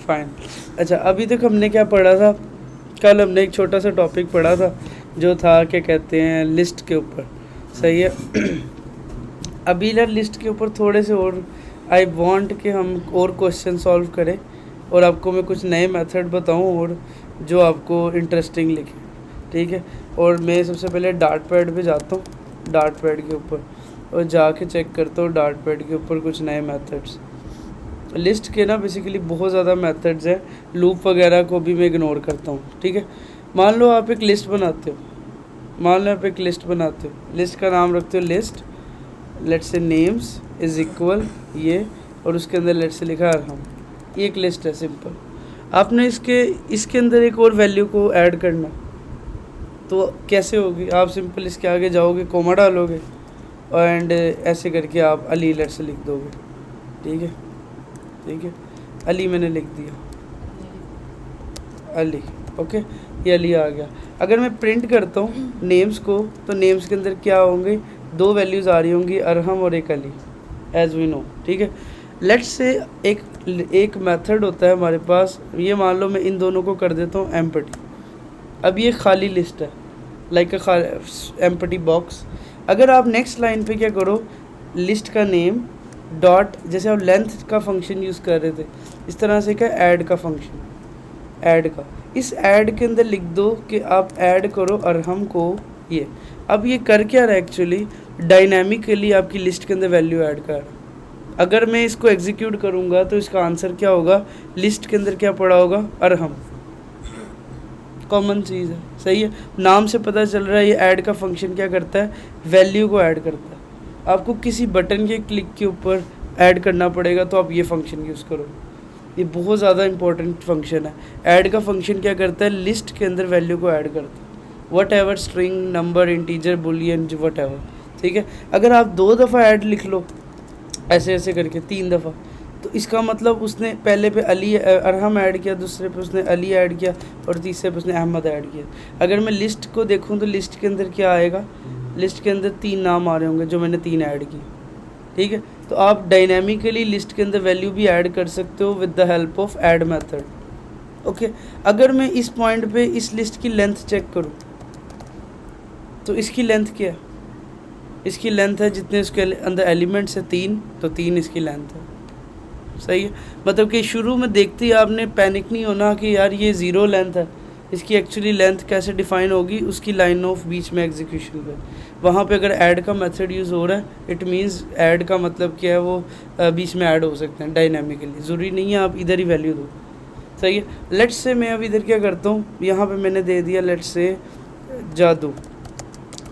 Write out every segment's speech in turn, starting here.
Fine. अच्छा, अभी तक हमने क्या पढ़ा था? कल हमने एक छोटा सा टॉपिक पढ़ा था जो था क्या कहते हैं, लिस्ट के ऊपर। सही है। अभी ना लिस्ट के ऊपर थोड़े से और आई वांट कि हम और क्वेश्चन सॉल्व करें और आपको मैं कुछ नए मेथड बताऊं और जो आपको इंटरेस्टिंग लिखे, ठीक है। और मैं सबसे पहले डार्ट पैड पे जाता हूँ, डार्ट पैड के ऊपर, और जाके चेक करता हूँ डार्ट पैड के ऊपर कुछ नए मेथड्स। लिस्ट के ना बेसिकली बहुत ज़्यादा मेथड्स हैं, लूप वगैरह को भी मैं इग्नोर करता हूँ, ठीक है। मान लो आप एक लिस्ट बनाते हो, मान लो आप एक लिस्ट बनाते हो, लिस्ट का नाम रखते हो list, let's say names is equal ये, और उसके अंदर लेट्स से लिखा अरहम। ये एक लिस्ट है सिंपल। आपने इसके अंदर एक और वैल्यू को ऐड करना, तो कैसे होगी? आप सिंपल इसके आगे जाओगे, कोमा डालोगे एंड ऐसे करके आप अली लेट्स से लिख दोगे, ठीक है, ठीक है। अली मैंने लिख दिया, अली, ओके, ये अली आ गया। अगर मैं प्रिंट करता हूँ नेम्स को, तो नेम्स के अंदर क्या होंगे? दो वैल्यूज़ आ रही होंगी, अरहम और एक अली, एज वी नो, ठीक है। लेट्स से एक मेथड होता है हमारे पास, ये मान लो मैं इन दोनों को कर देता हूँ एम्प्टी। अब ये खाली लिस्ट है, लाइक अ एम्प्टी बॉक्स। अगर आप नेक्स्ट लाइन पे क्या करो, लिस्ट का नेम डॉट, जैसे आप लेंथ का फंक्शन यूज़ कर रहे थे, इस तरह से क्या ऐड का फंक्शन, ऐड का, इस ऐड के अंदर लिख दो कि आप ऐड करो अरहम को ये। अब ये कर क्या रहा है एक्चुअली, डायनामिकली आपकी लिस्ट के अंदर वैल्यू ऐड कर रहा है। अगर मैं इसको एग्जीक्यूट करूँगा तो इसका आंसर क्या होगा, लिस्ट के अंदर क्या पड़ा होगा, अरहम। कॉमन चीज़ है, सही है। नाम से पता चल रहा है ये ऐड का फंक्शन क्या करता है, वैल्यू को ऐड करता है। आपको किसी बटन के क्लिक के ऊपर ऐड करना पड़ेगा तो आप ये फंक्शन यूज़ करो। ये बहुत ज़्यादा इंपॉर्टेंट फंक्शन है। ऐड का फंक्शन क्या करता है, लिस्ट के अंदर वैल्यू को ऐड करता है, what ever, string, number, integer, Boolean, what ever, ठीक है। अगर आप 2 दफ़ा ऐड लिख लो ऐसे ऐसे करके, 3 दफ़ा, तो इसका मतलब उसने पहले पे अली अरहम ऐड किया, दूसरे पे उसने अली ऐड किया, और तीसरे पे उसने अहमद ऐड किया। अगर मैं लिस्ट को देखूं तो लिस्ट के अंदर क्या आएगा, लिस्ट के अंदर 3 नाम आ रहे होंगे जो मैंने 3 ऐड की, ठीक है। तो आप डायनामिकली लिस्ट के अंदर वैल्यू भी ऐड कर सकते हो with the help of add method, okay. अगर मैं इस पॉइंट पे इस लिस्ट की लेंथ चेक करूं, तो इसकी लेंथ क्या है, इसकी लेंथ है जितने इसके अंदर एलिमेंट्स है 3, तो 3 इसकी लेंथ है, सही है। मतलब कि शुरू में देखते ही आपने पैनिक नहीं होना कि यार ये 0 लेंथ है, इसकी एक्चुअली लेंथ कैसे डिफ़ाइन होगी, उसकी लाइन ऑफ बीच में एग्जीक्यूशन पे, वहाँ पे अगर ऐड का मेथड यूज़ हो रहा है, इट मींस ऐड का मतलब क्या है, वो बीच में ऐड हो सकते हैं डायनामिकली, ज़रूरी नहीं है आप इधर ही वैल्यू दो, सही है। लेट्स से मैं अब इधर क्या करता हूँ, यहाँ पे मैंने दे दिया लेट्स से जादू,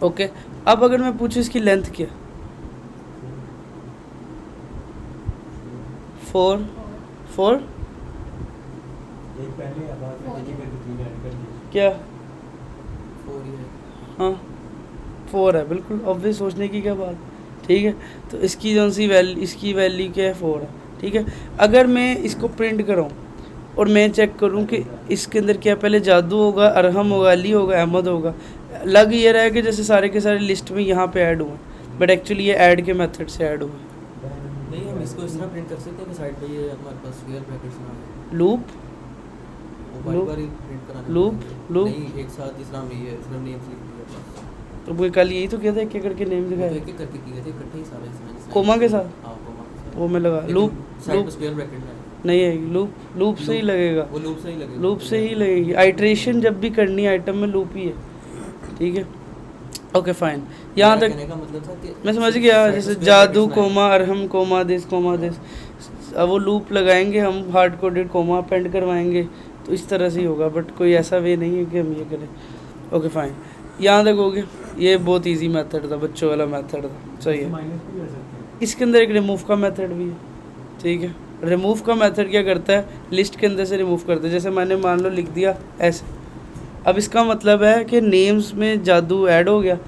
ओके। अब अगर मैं पूछूँ इसकी लेंथ क्या, 4 क्या, हाँ 4 है, बिल्कुल ऑब्वियस, सोचने की क्या बात, ठीक है। तो इसकी जो सी वैल्यू, इसकी वैल्यू क्या है, 4 है, ठीक है। अगर मैं इसको प्रिंट कराऊँ और मैं चेक करूं कि इसके अंदर क्या, पहले जादू होगा, अरहम होगा, अली होगा, अहमद होगा, लग ये रहा है कि जैसे सारे के सारे लिस्ट में यहाँ पे ऐड हुए, बट एक्चुअली ये ऐड के मेथड से ऐड हुए। नहीं, हम इसको इस तरह प्रिंट कर सकते हैं कि साइड पे ये हमारे पास स्क्वायर ब्रैकेट्स में लूप, लूप नहीं, एक साथ इस नाम ये सिर्फ नेम्स लिख दिया बस। तो वो कल यही तो किया था, एक एक करके नेम दिखाया, एक एक करके किए थे इकट्ठे ही सारे इसमें, कोमा के साथ, हां कोमा के साथ वो मैं लगा लूप, साइड पे स्क्वायर ब्रैकेट में नहीं है, लूप से ही लगेगा, वो लूप से ही लगेगा, लूप से ही लगेगी। आइट्रेशन जब भी करनी है आइटम में लूप ही है, ठीक है, ओके फाइन। यहाँ तक कहने का मतलब था कि मैं समझ गया, जैसे जादू कोमा, अरहम कोमा दिस, अब वो लूप लगाएंगे हम, हार्ड कोडेड कोमा अपेंड करवाएंगे, तो इस तरह से ही होगा, बट कोई ऐसा वे नहीं है कि हम ये करें, ओके फाइन। यहाँ तक हो गया, ये बहुत इजी मेथड था, बच्चों वाला मेथड था, सही है। इसके अंदर एक रिमूव का मेथड भी है, ठीक है। रिमूव का मेथड क्या करता है, लिस्ट के अंदर से रिमूव करता है। जैसे मैंने मान लो लिख दिया ऐसे, अब इसका मतलब है कि नेम्स में जादू ऐड हो गया,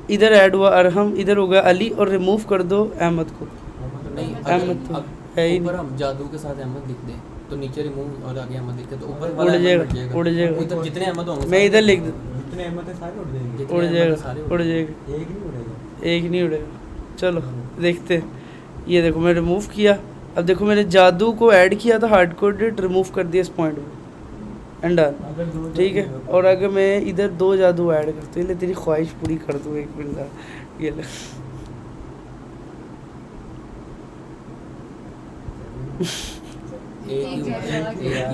इधर ऐड हुआ अरहम, इधर हो गया अली, और रिमूव कर दो अहमद को, नहीं, अहमद तो है ही ऊपर हम जादू के साथ अहमद लिख दें तो नीचे रिमूव और आगे अहमद लिख दे तो ऊपर उड़ जाएगा, उड़ जाएगा, इधर जितने अहमद होंगे मैं इधर लिख दूँ, जितने अहमद है सारे उड़ जाएंगे, उड़ जाएगा, उड़ जाएगा, एक नहीं उड़ेगा, एक नहीं उड़ेगा। चलो देखते हैं, ये देखो मैं रिमूव किया, अब देखो मैंने जादू को ऐड किया था, हार्ड कोडेड, रिमूव कर दिया इस पॉइंट में, एंड डन, ठीक है। और अगर मैं इधर 2 जादू ऐड करती हूँ, ले तेरी ख्वाहिश पूरी कर दूँ, 1 मिनट, ये ले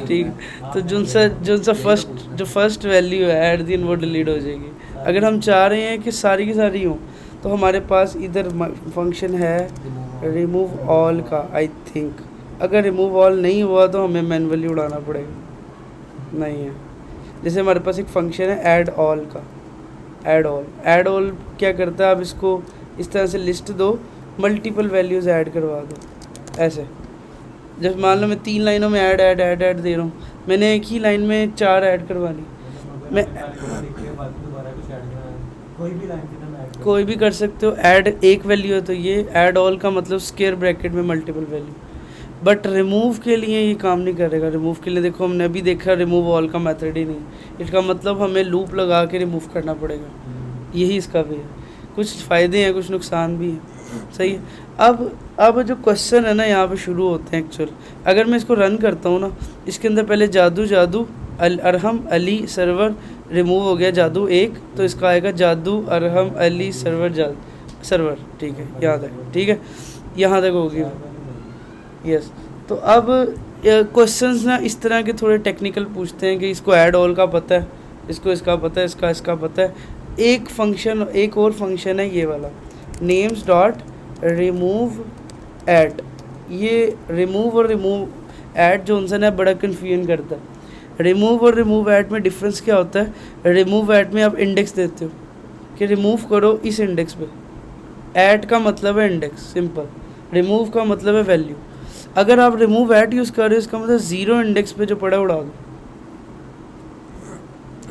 ठीक। तो जो फर्स्ट वैल्यू है एट दिन वो डिलीट हो जाएगी। अगर हम चाह रहे हैं कि सारी की सारी हो, तो हमारे पास इधर फंक्शन है रिमूव ऑल का, आई थिंक। अगर रिमूव ऑल नहीं हुआ तो हमें मैनुअली उड़ाना पड़ेगा, नहीं है। जैसे हमारे पास एक फंक्शन है ऐड ऑल का, ऐड ऑल क्या करता है, आप इसको इस तरह से लिस्ट दो, मल्टीपल वैल्यूज़ ऐड करवा दो, ऐसे। जब मान लो मैं 3 लाइनों में ऐड दे रहा हूँ, मैंने एक ही लाइन में 4 ऐड करवानी, मैं कोई भी कर सकते हो। ऐड एक वैल्यू है तो ये, ऐड ऑल का मतलब स्क्वायर ब्रैकेट में मल्टीपल वैल्यू। बट रिमूव के लिए ये काम नहीं करेगा। रिमूव के लिए देखो हमने अभी देखा रिमूव ऑल का मेथड ही नहीं, इसका मतलब हमें लूप लगा के रिमूव करना पड़ेगा, यही इसका भी है। कुछ फ़ायदे हैं, कुछ नुकसान भी हैं, सही है। अब जो क्वेश्चन है ना यहाँ पे शुरू होते हैं एक्चुअल। अगर मैं इसको रन करता हूँ ना, इसके अंदर पहले जादू अरहम अली सर्वर रिमूव हो गया, जादू 1, तो इसका आएगा जादू अरहम अली सर्वर, ठीक है, यहाँ तक, ठीक है, यहाँ तक हो गया, यस। तो अब क्वेश्चंस ना इस तरह के थोड़े टेक्निकल पूछते हैं कि इसको ऐड ऑल का पता है, इसको इसका पता है, इसका पता है। एक और फंक्शन है ये वाला, नेम्स डॉट रिमूव ऐट। ये रिमूव और रिमूव ऐट जो उनसे ना बड़ा कन्फ्यूजन करता है। रिमूव और रिमूव ऐट में डिफरेंस क्या होता है, रिमूव ऐट में आप इंडेक्स देते हो कि रिमूव करो इस इंडेक्स पे, ऐट का मतलब है इंडेक्स, सिंपल। रिमूव का मतलब है वैल्यू। अगर आप रिमूव ऐट यूज़ कर रहे हो, इसका मतलब 0 इंडेक्स पे जो पड़ा उड़ा दो,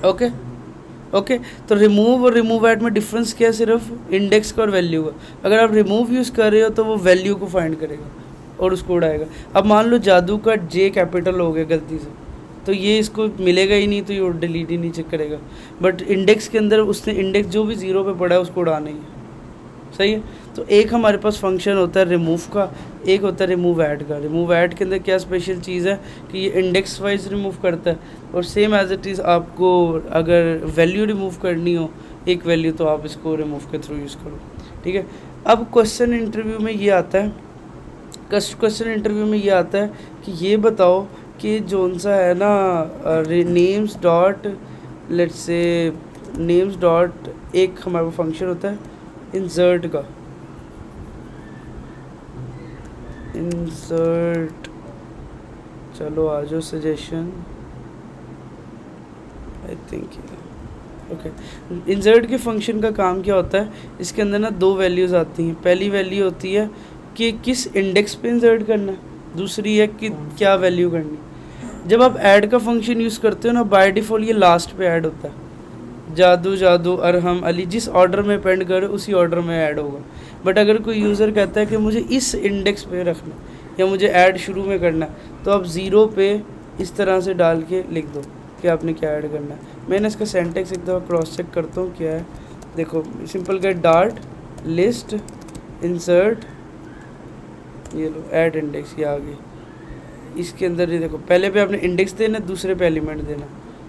ओके। तो रिमूव और रिमूव ऐट में डिफरेंस क्या है, सिर्फ इंडेक्स का और वैल्यू का। अगर आप रिमूव यूज़ कर रहे हो तो वो वैल्यू को फाइंड करेगा और उसको उड़ाएगा। अब मान लो जादू का जे कैपिटल हो गया गलती से, तो ये इसको मिलेगा ही नहीं, तो ये डिलीट ही नहीं चेक करेगा। बट इंडेक्स के अंदर उसने इंडेक्स जो भी 0 पे पड़ा है उसको उड़ाना ही है, सही है। तो एक हमारे पास फंक्शन होता है रिमूव का, एक होता है रिमूव ऐट का। रिमूव ऐट के अंदर क्या स्पेशल चीज़ है कि ये इंडेक्स वाइज रिमूव करता है, और सेम एज इट इज़ आपको अगर वैल्यू रिमूव करनी हो एक वैल्यू, तो आप इसको रिमूव के थ्रू यूज़ करो, ठीक है। अब क्वेश्चन इंटरव्यू में ये आता है, कि ये बताओ कि जोन सा है ना names dot, let's say names dot, एक हमारे पास फंक्शन होता है इंसर्ट का, इंसर्ट, चलो आ जाओ suggestion, I think okay. Insert के फंक्शन का काम क्या होता है, इसके अंदर ना 2 वैल्यूज़ आती हैं। पहली वैल्यू होती है कि किस इंडेक्स पे इंसर्ट करना है, दूसरी है कि क्या वैल्यू करनी है। जब आप ऐड का फंक्शन यूज़ करते हो ना, बाय डिफ़ॉल्ट ये लास्ट पे ऐड होता है। जादू अरहम अली जिस ऑर्डर में पेंड करे उसी ऑर्डर में ऐड होगा। बट अगर कोई यूज़र कहता है कि मुझे इस इंडेक्स पे रखना या मुझे ऐड शुरू में करना, तो आप 0 पे इस तरह से डाल के लिख दो कि आपने क्या ऐड करना है। मैंने इसका सेंटेक्स एक दफ़ा क्रॉस चेक करता हूँ क्या है। देखो simple get dot list insert, ये लो ऐड इंडेक्स, ये आ गई। इसके अंदर ये देखो पहले पे आपने इंडेक्स देना, दूसरे पे एलिमेंट देना,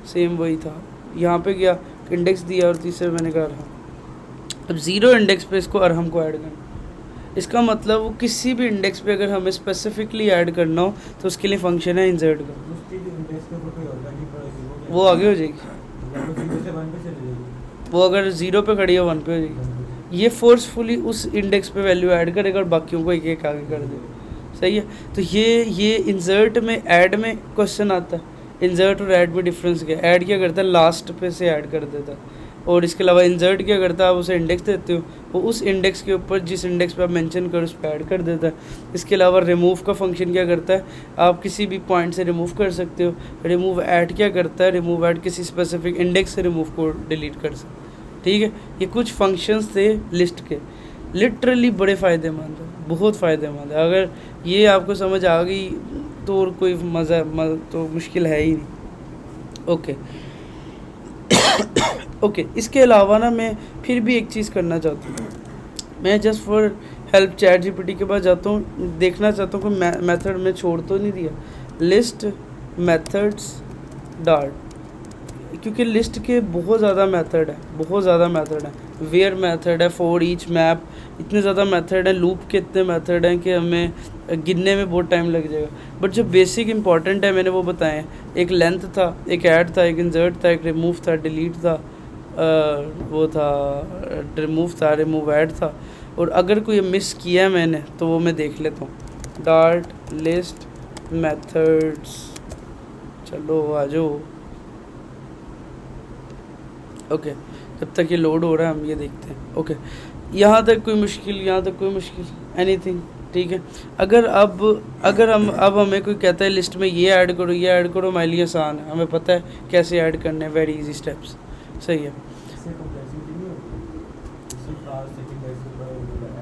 सेम वही था। यहाँ पे गया इंडेक्स दिया और तीसरे मैंने कहा अरहम। अब 0 इंडेक्स पे इसको अरहम को ऐड करना। इसका मतलब वो किसी भी इंडेक्स पे अगर हमें स्पेसिफिकली ऐड करना हो तो उसके लिए फंक्शन है इंसर्ट का, वो आगे हो जाएगी। वो अगर 0 पे खड़ी है 1 पे हो जाएगी। ये फोर्सफुली उस इंडेक्स पे वैल्यू ऐड करेगा और बाकियों को एक एक आगे कर देगा, सही है। तो ये इंसर्ट में ऐड में क्वेश्चन आता है। इंसर्ट और ऐड में डिफरेंस क्या है, ऐड क्या करता है लास्ट पे से ऐड कर देता है, और इसके अलावा इंसर्ट क्या करता है, आप उसे इंडेक्स देते हो, वो उस इंडेक्स के ऊपर जिस इंडेक्स पे आप मेंशन करो उस पर ऐड कर देता है। इसके अलावा रिमूव का फंक्शन क्या करता है, आप किसी भी पॉइंट से रिमूव कर सकते हो। रिमूव ऐड क्या करता है, रिमूव ऐड किसी स्पेसिफिक इंडेक्स से रिमूव को डिलीट कर सकते, ठीक है। ये कुछ फंक्शंस थे लिस्ट के, लिटरली बड़े फ़ायदेमंद है, बहुत फ़ायदेमंद है। अगर ये आपको समझ आ गई तो और कोई मज़ा तो मुश्किल है ही नहीं, ओके। ओके इसके अलावा ना मैं फिर भी एक चीज़ करना चाहता हूँ। मैं just for help chat GPT के पास जाता हूँ, देखना चाहता हूँ कोई मेथड में छोड़ तो नहीं दिया। लिस्ट मेथड्स डार्ट, क्योंकि लिस्ट के बहुत ज़्यादा मेथड है, बहुत ज़्यादा मेथड है। वेयर मेथड है, फॉर ईच मैप, इतने ज़्यादा मेथड हैं, लूप के इतने मेथड हैं कि हमें गिनने में बहुत टाइम लग जाएगा। बट जो बेसिक इंपॉर्टेंट है मैंने वो बताए हैं। एक लेंथ था, एक ऐड था, एक इंसर्ट था, एक रिमूव था, डिलीट था, वो था रिमूव था, रिमूव ऐड था। और अगर कोई मिस किया है मैंने तो वो मैं देख लेता हूँ। डार्ट लिस्ट मेथड्स, चलो आ जाओ। ओके, जब तक ये लोड हो रहा है हम ये देखते हैं। ओके, यहाँ तक कोई मुश्किल, यहाँ तक कोई मुश्किल, एनीथिंग ठीक है। अगर हम हमें कोई कहता है लिस्ट में ये ऐड करो, ये ऐड करो, हमारे लिए आसान है, हमें पता है कैसे ऐड करने हैं, वेरी इजी स्टेप्स। सही है।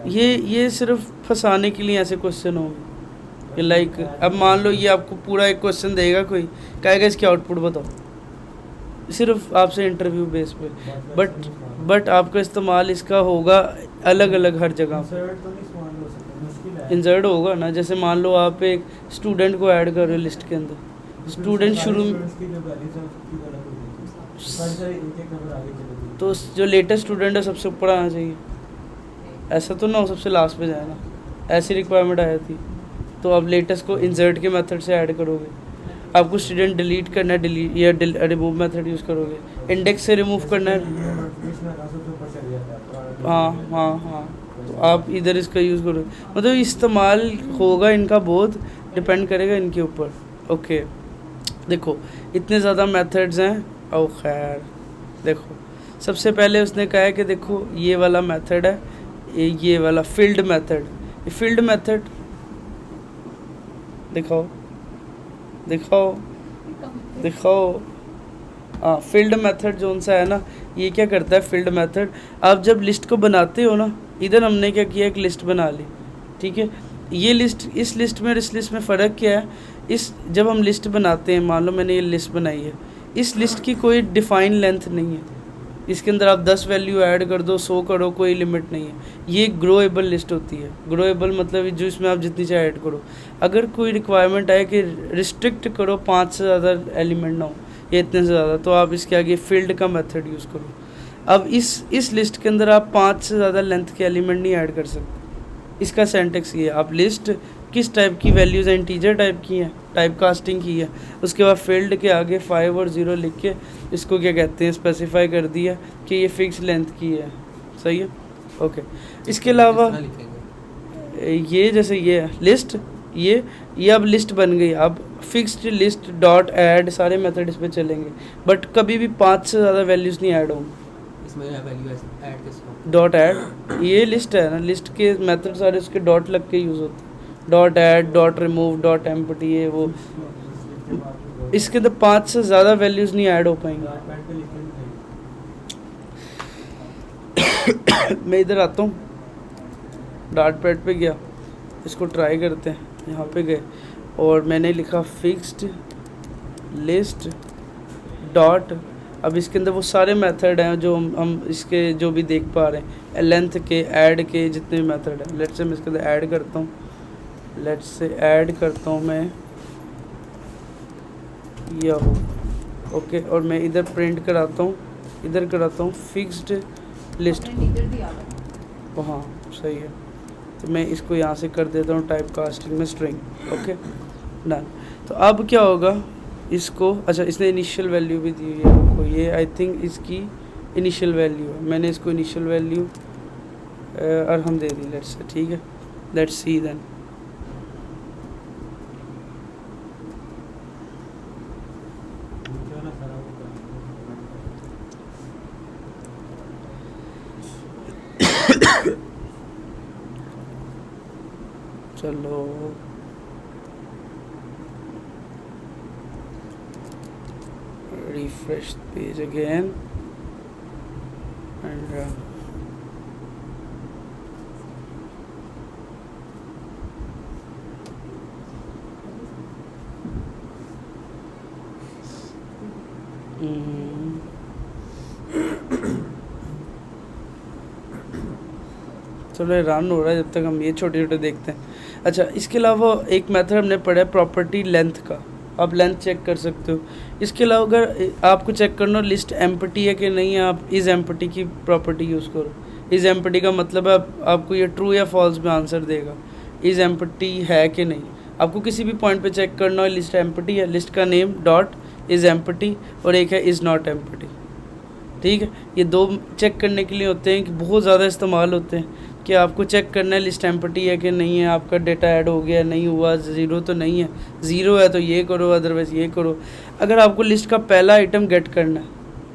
ये सिर्फ फंसाने के लिए ऐसे क्वेश्चन होंगे कि लाइक अब मान लो ये आपको पूरा एक क्वेश्चन देगा, कोई कहेगा इसकी आउटपुट बताओ, सिर्फ आपसे इंटरव्यू बेस पे। बट आपका इस्तेमाल इसका होगा अलग अलग हर जगह। इंसर्ट होगा ना, जैसे मान लो आप एक स्टूडेंट को ऐड कर रहे हो लिस्ट के अंदर, स्टूडेंट शुरू में तो जो लेटेस्ट स्टूडेंट है सबसे ऊपर आना चाहिए, ऐसा तो ना हो सबसे लास्ट पे जाए ना, ऐसी रिक्वायरमेंट आई थी। तो आप लेटेस्ट को इंसर्ट के मेथड से ऐड करोगे। आपको स्टूडेंट डिलीट करना है, डिलीट या रिमूव मेथड यूज़ करोगे। इंडेक्स से रिमूव करना है, हाँ, तो आप इधर इसका यूज़ करोगे। मतलब इस्तेमाल होगा इनका, बहुत डिपेंड करेगा इनके ऊपर। ओके, देखो इतने ज़्यादा मेथड्स हैं। ओ खैर, देखो सबसे पहले उसने कहा है कि देखो ये वाला मेथड है, ये वाला फील्ड मेथड, ये फील्ड मेथड दिखाओ दिखाओ दिखाओ। हाँ, फील्ड मेथड जो सा है ना, ये क्या करता है फील्ड मेथड, आप जब लिस्ट को बनाते हो ना, इधर हमने क्या किया, एक लिस्ट बना ली, ठीक है। ये लिस्ट, इस लिस्ट में और इस लिस्ट में फ़र्क क्या है, जब हम लिस्ट बनाते हैं, मान लो मैंने ये लिस्ट बनाई है, इस लिस्ट की कोई डिफ़ाइन लेंथ नहीं है, इसके अंदर आप 10 वैल्यू ऐड कर दो, 100 करो, कोई लिमिट नहीं है। ये ग्रोएबल लिस्ट होती है। ग्रोएबल मतलब जो इसमें आप जितनी चाहे ऐड करो। अगर कोई रिक्वायरमेंट है कि रिस्ट्रिक्ट करो 5 से ज़्यादा एलिमेंट ना हो या इतने से ज़्यादा, तो आप इसके आगे फील्ड का मेथड यूज़ करो। अब इस लिस्ट के अंदर आप 5 से ज़्यादा लेंथ के एलिमेंट नहीं ऐड कर सकते। इसका सेंटेक्स ये है, आप लिस्ट किस टाइप की वैल्यूज़ हैं, इंटीजर टाइप की हैं, टाइप कास्टिंग की है, उसके बाद फील्ड के आगे 5 और 0 लिख के इसको क्या कहते हैं, स्पेसिफाई कर दिया कि ये फिक्स लेंथ की है। सही है। ओके, इसके अलावा ये जैसे ये है लिस्ट, ये अब लिस्ट बन गई। अब फिक्स्ड लिस्ट डॉट ऐड सारे मेथड इस पर चलेंगे, बट कभी भी 5 से ज़्यादा वैल्यूज़ नहीं ऐड होंगी। डॉट ऐड ये लिस्ट है ना, लिस्ट के मेथड सारे उसके डॉट लग के यूज़ होते हैं। Dot add, dot remove, dot empty, ये वो, इसके अंदर 5 से ज़्यादा वैल्यूज़ नहीं ऐड हो पाएंगी। मैं इधर आता हूँ, डॉट पैड पे गया, इसको ट्राई करते हैं। यहाँ पे गए और मैंने लिखा फिक्स्ड लिस्ट डॉट। अब इसके अंदर वो सारे मेथड हैं जो हम इसके जो भी देख पा रहे हैं, लेंथ के, ऐड के, जितने भी मेथड हैं। लेट्स से मैं इसके अंदर ऐड करता हूँ, लेट्स से ऐड करता हूँ मैं याहू। ओके, और मैं इधर प्रिंट कराता हूँ, इधर कराता हूँ फिक्स्ड लिस्ट। हाँ सही है, तो मैं इसको यहाँ से कर देता हूँ टाइप कास्टिंग में स्ट्रिंग। Okay done. तो अब क्या होगा इसको, अच्छा इसने इनिशियल वैल्यू भी दी हुई है आपको, ये आई थिंक इसकी इनिशियल वैल्यू है। मैंने इसको इनिशियल वैल्यू अरहम दे दी, लेट्स से, ठीक है। Let's see then. चलो refresh the page again and थोड़ा रन हो रहा है जब तक हम ये छोटे छोटे देखते हैं। अच्छा, इसके अलावा एक मेथड हमने पढ़ा है प्रॉपर्टी लेंथ का, आप लेंथ चेक कर सकते हो। इसके अलावा अगर आपको चेक करना लिस्ट एम्प्टी है कि नहीं है, आप इज़ एम्प्टी की प्रॉपर्टी यूज़ करो। इज़ एम्प्टी का मतलब है आपको ये ट्रू या फॉल्स में आंसर देगा, इज़ एम्प्टी है कि नहीं। आपको किसी भी पॉइंट पे चेक करना है लिस्ट एम्प्टी है, लिस्ट का नेम डॉट इज़ एम्प्टी और एक है इज़ नॉट एम्प्टी, ठीक है। ये दो चेक करने के लिए होते हैं कि बहुत ज़्यादा इस्तेमाल होते हैं कि आपको चेक करना है लिस्ट एम्प्टी है कि नहीं है, आपका डेटा ऐड हो गया नहीं हुआ, ज़ीरो तो नहीं है, ज़ीरो है तो ये करो अदरवाइज़ ये करो। अगर आपको लिस्ट का पहला आइटम गेट करना है,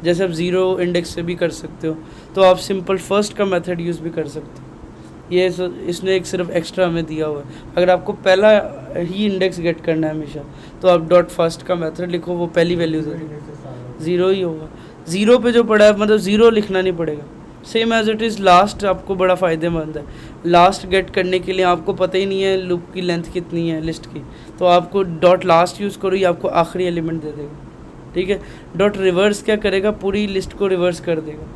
जैसे आप ज़ीरो इंडेक्स से भी कर सकते हो, तो आप सिंपल फर्स्ट का मेथड यूज़ भी कर सकते हो। ये इसने एक सिर्फ एक्स्ट्रा हमें दिया हुआ है। अगर आपको पहला ही इंडेक्स गेट करना है हमेशा, तो आप डॉट फर्स्ट का मेथड लिखो, वो पहली वैल्यू दे देगा, ज़ीरो ही होगा। ज़ीरो पे जो पड़ा है मतलब ज़ीरो लिखना नहीं पड़ेगा। Same as it is last आपको बड़ा फ़ायदेमंद है। लास्ट गेट करने के लिए आपको पता ही नहीं है लूप की लेंथ कितनी है लिस्ट की, तो आपको डॉट लास्ट यूज़ करो, ये आपको आखिरी एलिमेंट दे देगा, ठीक है। डॉट रिवर्स क्या करेगा, पूरी लिस्ट को रिवर्स कर देगा।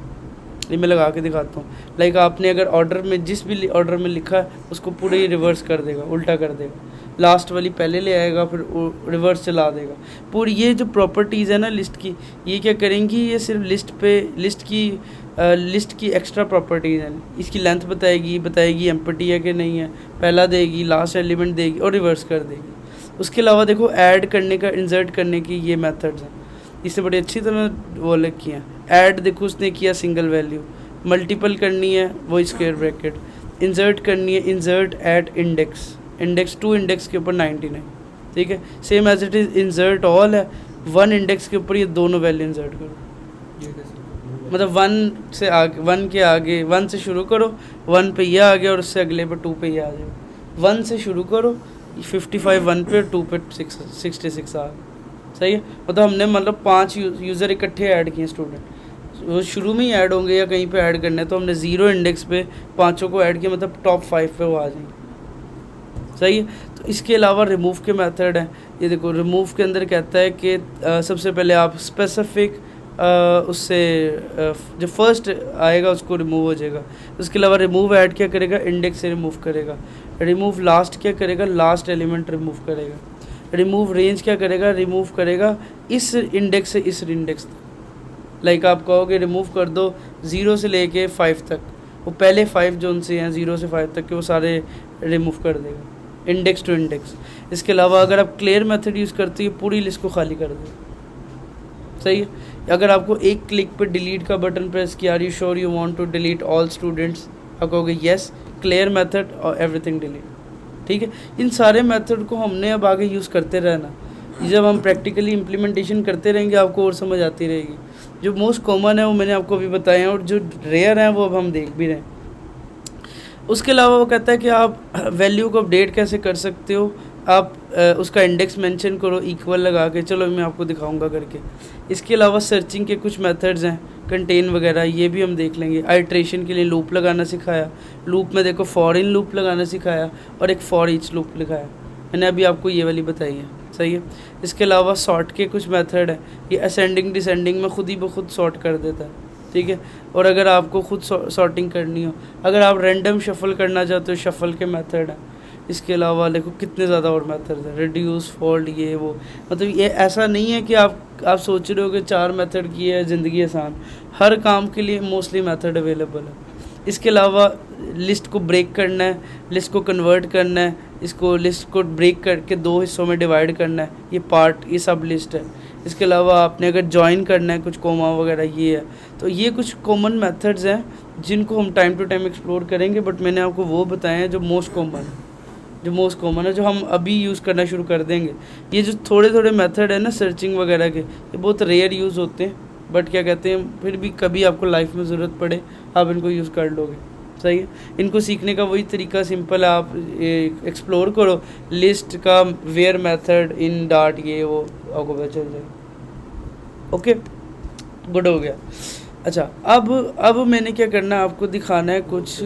ये मैं लगा के दिखाता हूँ। लाइक आपने अगर ऑर्डर में जिस भी ऑर्डर में लिखा है उसको पूरे ही रिवर्स कर देगा, उल्टा कर देगा। लास्ट वाली पहले ले आएगा फिर रिवर्स चला देगा। पूरी ये जो प्रॉपर्टीज़ है ना लिस्ट की, ये क्या करेंगी, ये सिर्फ लिस्ट की एक्स्ट्रा प्रॉपर्टीज़ हैं। इसकी लेंथ बताएगी एम्प्टी है कि नहीं है, पहला देगी, लास्ट एलिमेंट देगी और रिवर्स कर देगी। उसके अलावा देखो ऐड करने का, इंसर्ट करने की ये मेथड्स हैं, इससे बड़ी अच्छी तरह वो अलग किए हैं। ऐड देखो उसने किया सिंगल वैल्यू, मल्टीपल करनी है वो स्क्वायर ब्रैकेट, इंसर्ट करनी है insert at index two index के ऊपर 99, ठीक है। Same as it is insert all है, वन इंडेक्स के ऊपर ये दोनों वैल्यू इंसर्ट करो। मतलब वन से शुरू करो, वन पे ये आ गया और उससे अगले पे टू पे ये आ जाए। वन से शुरू करो, 55 वन पे और टू पे 66 आ गया, सही है। मतलब हमने मतलब 5 यूज़र इकट्ठे ऐड किए स्टूडेंट, वो शुरू में ही ऐड होंगे या कहीं पे ऐड करना है, तो हमने ज़ीरो इंडेक्स पे पाँचों को ऐड किया, मतलब टॉप 5 पे वो आ जाएंगे, सही है। तो इसके अलावा रिमूव के मेथड हैं। ये देखो रिमूव के अंदर कहता है कि सबसे पहले आप स्पेसिफिक उससे जो फर्स्ट आएगा उसको रिमूव हो जाएगा। उसके अलावा रिमूव ऐड क्या करेगा, इंडेक्स से रिमूव करेगा। रिमूव लास्ट क्या करेगा, लास्ट एलिमेंट रिमूव करेगा। रिमूव रेंज क्या करेगा, रिमूव करेगा इस इंडेक्स से इस इंडेक्स तक। लाइक आप कहोगे रिमूव कर दो 0 से लेके 5 तक, वो पहले 5 जो उनसे हैं 0 से 5 तक के वो सारे रिमूव कर देगा, इंडेक्स टू इंडेक्स। इसके अलावा अगर आप क्लियर मेथड यूज़ करते हैं पूरी लिस्ट को खाली कर देगा, सही है। अगर आपको एक क्लिक पे डिलीट का बटन प्रेस किया, are you sure you want to delete all students, आप कहोगे येस, क्लियर मेथड और एवरीथिंग डिलीट, ठीक है। इन सारे मेथड को हमने अब आगे यूज़ करते रहना। जब हम प्रैक्टिकली इम्प्लीमेंटेशन करते रहेंगे आपको और समझ आती रहेगी। जो मोस्ट कॉमन है वो मैंने आपको अभी बताए हैं, और जो रेयर हैं वो अब हम देख भी रहे हैं। उसके अलावा वो कहता है कि आप वैल्यू को अपडेट कैसे कर सकते हो, आप उसका इंडेक्स मेंशन करो इक्वल लगा के, चलो मैं आपको दिखाऊंगा करके। इसके अलावा सर्चिंग के कुछ मेथड्स हैं, कंटेन वगैरह, ये भी हम देख लेंगे। आइट्रेशन के लिए लूप लगाना सिखाया, लूप में देखो फॉर इन लूप लगाना सिखाया और एक फॉर ईच लूप लिखाया, मैंने अभी आपको ये वाली बताई है, सही है। इसके अलावा सॉर्ट के कुछ मेथड है, ये असेंडिंग डिसेंडिंग में खुद ही खुद सॉर्ट कर देता है, ठीक है। और अगर आपको खुद सॉर्टिंग करनी हो, अगर आप रैंडम शफल करना चाहते हो, शफल के मेथड है। इसके अलावा देखो कितने ज़्यादा और मेथड्स हैं, रिड्यूस, फोल्ड, ये वो। मतलब ये ऐसा नहीं है कि आप सोच रहे हो कि 4 मेथड की है ज़िंदगी आसान, हर काम के लिए मोस्टली मेथड अवेलेबल है। इसके अलावा लिस्ट को ब्रेक करना है, लिस्ट को कन्वर्ट करना है, इसको लिस्ट को ब्रेक करके 2 हिस्सों में डिवाइड करना है, ये पार्ट, ये सब लिस्ट है। इसके अलावा आपने अगर ज्वाइन करना है कुछ कोमा वगैरह, ये है। तो ये कुछ कॉमन मेथड्स हैं जिनको हम टाइम टू टाइम एक्सप्लोर करेंगे, बट मैंने आपको वो बताए हैं जो मोस्ट कॉमन है, जो हम अभी यूज़ करना शुरू कर देंगे। ये जो थोड़े थोड़े मेथड है ना सर्चिंग वगैरह के, ये बहुत रेयर यूज़ होते हैं, बट क्या कहते हैं फिर भी कभी आपको लाइफ में ज़रूरत पड़े आप इनको यूज़ कर लोगे, सही है। इनको सीखने का वही तरीका सिंपल है, आप एक्सप्लोर करो लिस्ट का वेयर मेथड इन डॉट, ये वो आपको पता चल जाएगा। ओके, गुड हो गया। अच्छा, अब मैंने क्या करना है, आपको दिखाना है कुछ।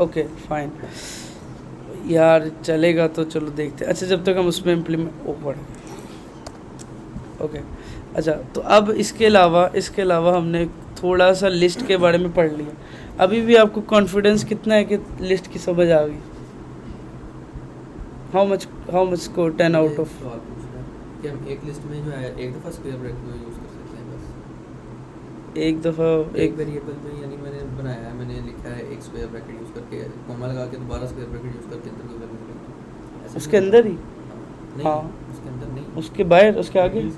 ओके फाइन यार, चलेगा तो चलो देखते हैं। अच्छा, जब तक हम उसमें इम्प्लीमेंट ओके। अच्छा, तो अब इसके अलावा हमने थोड़ा सा लिस्ट के बारे में पढ़ लिया। अभी भी आपको कॉन्फिडेंस कितना है कि लिस्ट की समझ आ गई? How much score 10 out of? सवाल पूछ रहा है कि हम एक लिस्ट में जो है एक दफ़ा स्क्वायर ब्रैकेट को यूज़ कर सकते हैं बस एक दफ़ा एक वेरिएबल में, यानी मैंने बनाया है, मैंने लिखा है एक स्क्वायर ब्रैकेट यूज़ करके, कॉमा लगा के दोबारा स्क्वायर ब्रैकेट यूज़ करके अंदर कोई वैल्यू लिखा है। उसके अंदर ही? नहीं, हाँ। उसके अंदर नहीं, उसके बाहर, उसके आगे? दो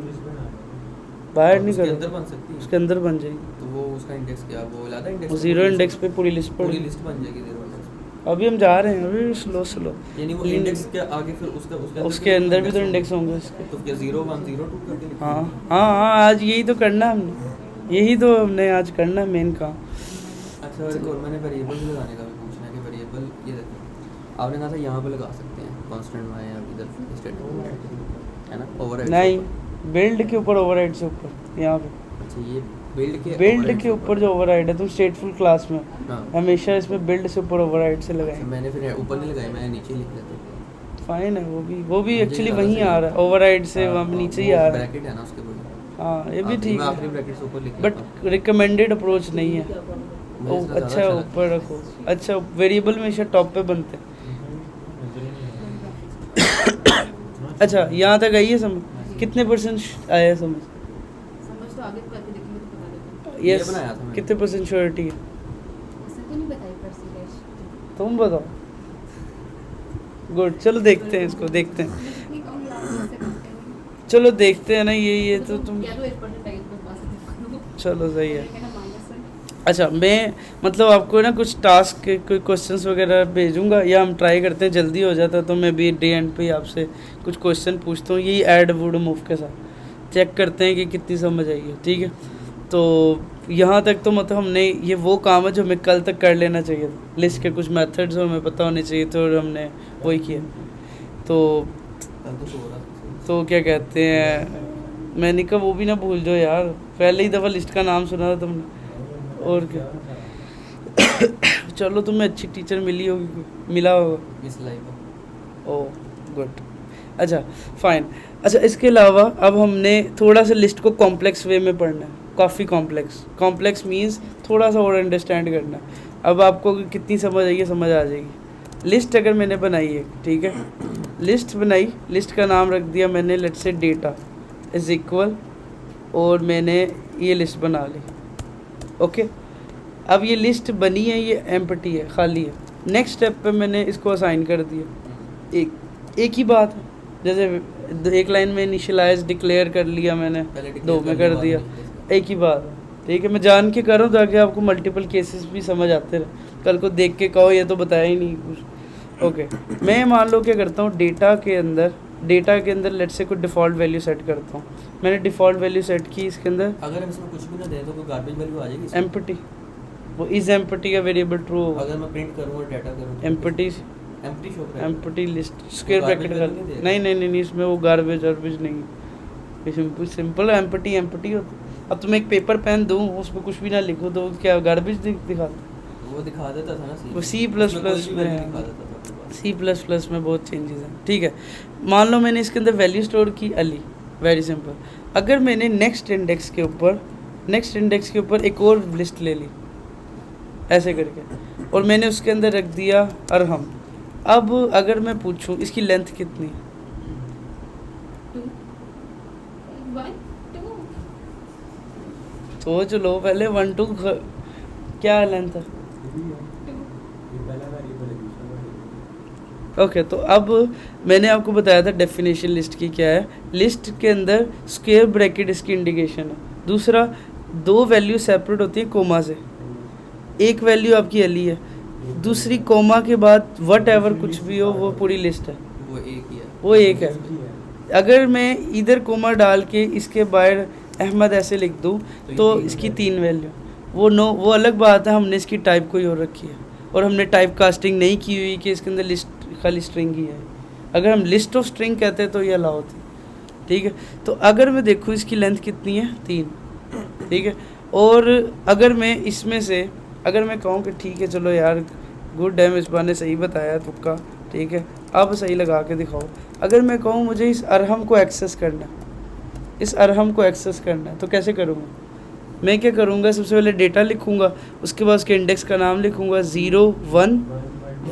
लिस्ट बना बाहर नहीं उसके करो, अंदर बन सकती है। उसके अंदर बन जाएगी। तो वो उसका इंडेक्स क्या, वो लादा इंडेक्स, वो जीरो इंडेक्स पे पूरी लिस्ट पूरी पड़ी। लिस्ट बन जाएगी जीरो इंडेक्स पे। अभी हम जा रहे हैं, अभी स्लो, यानी वो इंडेक्स के आगे फिर उसके अंदर भी तो इंडेक्स होंगे उसके। तो क्या 0 1 0 2 करके लिखना हाँ है? हाँ, आज यही तो करना हमने, यही तो हमने आज करना मेन काम। अच्छा, और मैंने वेरिएबल भी लगाने का भी पूछना है कि वेरिएबल ये देखो, आपने कहा था यहाँ पे लगा सकते हैं कांस्टेंट y या इधर स्टेटिक है ना, ओवरराइड नहीं, बिल्ड के ऊपर ओवरराइड से ऊपर यहाँ पे। अच्छा, ये बिल्ड के बिल्ड के ऊपर जो ओवरराइड है, तुम स्टेटफुल क्लास में हाँ। हमेशा इसमें बिल्ड से ऊपर ओवरराइड से अच्छा, लगाए। मैंने फिर ऊपर नहीं लगाई, मैंने नीचे लिख दिया। फाइन है, वो भी मुझे एक्चुअली ज़्यादा वहीं सही आ रहा है, ओवरराइड से हाँ, वहाँ नीचे वो ही आ रहा है। ब्रैकेट है ना उसके ऊपर। हाँ, ये भी ठीक मैं है, आखिरी ब्रैकेट से ऊपर लिख बट रिकमेंडेड अप्रोच नहीं है। मुझे इसका अच्छा ज़्यादा ऊपर रखो। अच्छा, वेरिएबल में हमेशा टॉप पे बनते हैं। अच्छा, यहाँ तक आई है समझ? कितने % आया है समझ? समझ तो आगे करके देखेंगे तो पता लगेगा। ये यस, बनाया था मैंने। कितने % श्योरिटी है? उसने तो नहीं बताई परसेंटेज। तुम बताओ। गुड, चलो देखते हैं इसको, देखते हैं, जितनी कम लागत से करते हैं। चलो देखते हैं ना। ये तो तुम, क्या तो 1% आई तो पास है। चलो सही है। लेकिन हम माइनस है। अच्छा, मैं मतलब आपको ना कुछ टास्क के कोई क्वेश्चंस वगैरह भेजूंगा, या हम ट्राई करते हैं जल्दी हो जाता है तो मैं भी डे एंड पे ही आपसे कुछ क्वेश्चन पूछता हूँ, यही ऐड वुड मूव के साथ चेक करते हैं कि कितनी समझ आई है। ठीक है, तो यहाँ तक तो मतलब हमने ये वो काम है जो हमें कल तक कर लेना चाहिए था। लिस्ट के कुछ मेथड्स हमें पता होने चाहिए थे और हमने वही किया। तो कल तो सो रहा था। तो क्या कहते हैं, मैंने कहा वो भी ना भूल जाओ यार, पहले ही दफ़ा लिस्ट का नाम सुना था तुमने, और क्या। चलो, तुम्हें अच्छी टीचर मिली होगी, मिला होगा। Miss life. Oh good. अच्छा फाइन। अच्छा, इसके अलावा अब हमने थोड़ा सा लिस्ट को कॉम्प्लेक्स वे में पढ़ना है, काफ़ी कॉम्प्लेक्स मींस थोड़ा सा और अंडरस्टैंड करना है। अब आपको कितनी समझ आई है, समझ आ जाएगी। लिस्ट अगर मैंने बनाई है, ठीक है, लिस्ट बनाई, लिस्ट का नाम रख दिया मैंने let's say data is equal, और मैंने ये लिस्ट बना ली। ओके, अब ये लिस्ट बनी है, ये एम्प्टी है, खाली है। नेक्स्ट स्टेप पे मैंने इसको असाइन कर दिया। एक ही बात है, जैसे एक लाइन में इनिशियलाइज डिक्लेयर कर लिया मैंने, दो में कर दिया, एक ही बात है। ठीक है, मैं जान के कर रहा हूँ ताकि आपको मल्टीपल केसेस भी समझ आते रहे, कल को देख के कहो ये तो बताया ही नहीं कुछ। ओके, मैं मान लो क्या करता हूँ, डेटा के अंदर लेट्स से कोई डिफ़ॉल्ट वैल्यू सेट करता हूँ। मैंने डिफ़ॉल्ट वैल्यू सेट की, इसके अंदर अगर हम इसमें कुछ भी ना दें तो कोई गार्बेज वैल्यू आ जाएगी इसमें? एम्प्टी, वो इज एम्प्टी का वेरिएबल ट्रू होगा। अगर मैं प्रिंट करूँ और डाटा करूँ तो एम्प्टी शो करेगा? Empty list square garbage bracket value का नहीं देगा? नहीं, इसमें वो गार्बेज नहीं, ये सिंपल एम्प्टी होता। अब तुम एक पेपर पेन दूँ, उसमें कुछ भी ना लिखो तो क्या गार्बेज दिखाता? वो दिखा देता था ना वो C++ उसमें में है। दिखा देता था अपने पास। C++ में बहुत चेंजेस हैं। ठीक है, मान लो मैंने इसके अंदर वैल्यू स्टोर की अली, वेरी सिंपल। अगर मैंने नेक्स्ट इंडेक्स के ऊपर एक और लिस्ट ले ली ऐसे करके, और मैंने उसके अंदर रख दिया अरहम। अब अगर मैं पूछूं इसकी लेंथ कितनी है, 2 1 2 तो चलो पहले 1 2 क्या लेंथ है? 2 ओके, तो अब मैंने आपको बताया था डेफिनेशन लिस्ट की क्या है। लिस्ट के अंदर स्क्वायर ब्रैकेट इसकी इंडिकेशन है। दूसरा, 2 वैल्यू सेपरेट होती है कोमा से, एक वैल्यू आपकी अली है, दूसरी कोमा के बाद वट एवर कुछ भी हो वो पूरी लिस्ट है, वो एक ही है। अगर मैं इधर कोमा डाल के इसके बाहर अहमद ऐसे लिख दूँ तो इसकी 3 वैल्यू, वो अलग बात है। हमने इसकी टाइप कोई और रखी है, और हमने टाइप कास्टिंग नहीं की हुई कि इसके अंदर लिस्ट खाली स्ट्रिंग ही है। अगर हम लिस्ट ऑफ स्ट्रिंग कहते हैं तो ये अलाउ होती। ठीक है, तो अगर मैं देखूँ इसकी लेंथ कितनी है, 3। ठीक है, और अगर मैं इसमें से अगर मैं कहूँ कि ठीक है चलो यार गुड है, इस बार ने सही बताया तुक्का, ठीक है अब सही लगा के दिखाओ। अगर मैं कहूँ मुझे इस अरहम को एक्सेस करना, इस अरहम को एक्सेस करना है, तो कैसे करूँगा? मैं क्या करूँगा, सबसे पहले डेटा लिखूँगा, उसके बाद उसके इंडेक्स का नाम लिखूँगा, 0 1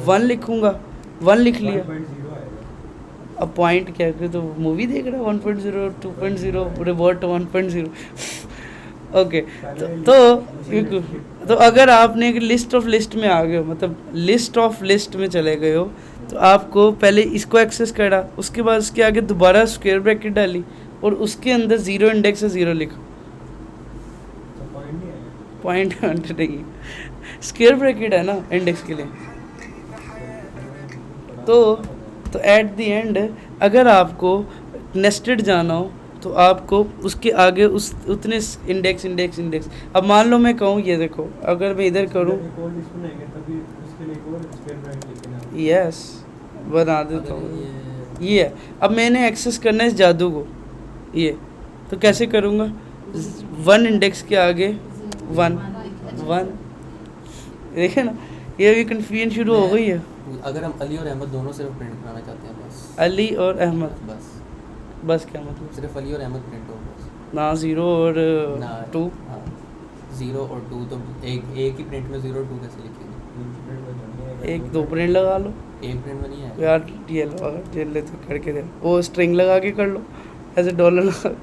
1 लिखूँगा, 1 लिख लिया। 1.0 आएगा। अब पॉइंट क्या है, तो मूवी देख रहा है 1.0 2.0 रिवर्ट 1.0 ओके। तो अगर आपने एक लिस्ट ऑफ लिस्ट में आ गए हो, मतलब लिस्ट ऑफ लिस्ट में चले गए हो, तो आपको पहले इसको एक्सेस करा, उसके बाद उसके आगे दोबारा स्क्वायर ब्रैकेट डाली और उसके अंदर 0 इंडेक्स है 0 लिखा। तो पॉइंट नहीं आएगा। पॉइंट नहीं, स्क्वायर ब्रैकेट है ना इंडेक्स के लिए। तो एट द एंड अगर आपको नेस्टेड जाना हो तो आपको उसके आगे उस उतने इंडेक्स इंडेक्स इंडेक्स। अब मान लो मैं कहूँ ये देखो, अगर मैं इधर करूँ, एक और लिस्ट बनाएंगे तभी उसके लिए एक और स्क्वायर ब्रैकेट लिखना है। यस बना देता अगर हूँ ये ये है। अब मैंने एक्सेस करना है इस जादू को, ये तो कैसे करूँगा? 1 इंडेक्स के आगे 1 1, देखे ना, ये भी कन्फ्यूजन शुरू हो गई है। अगर हम अली और अहमद दोनों सिर्फ प्रिंट कराना चाहते हैं बस, अली और अहमद, बस बस क्या मतलब? सिर्फ अली और अहमद प्रिंट हो बस। ना 0 और ना 2, हाँ 0 और 2 तो एक ही प्रिंट में 0 और 2 कैसे लिखेंगे? एक 2 प्रिंट लगा लो एक प्रिंट में नहीं आएगा यार, ये लो अगर जेल ले तो करके दे, वो स्ट्रिंग लगा के कर लो, ऐसे डॉलर लगा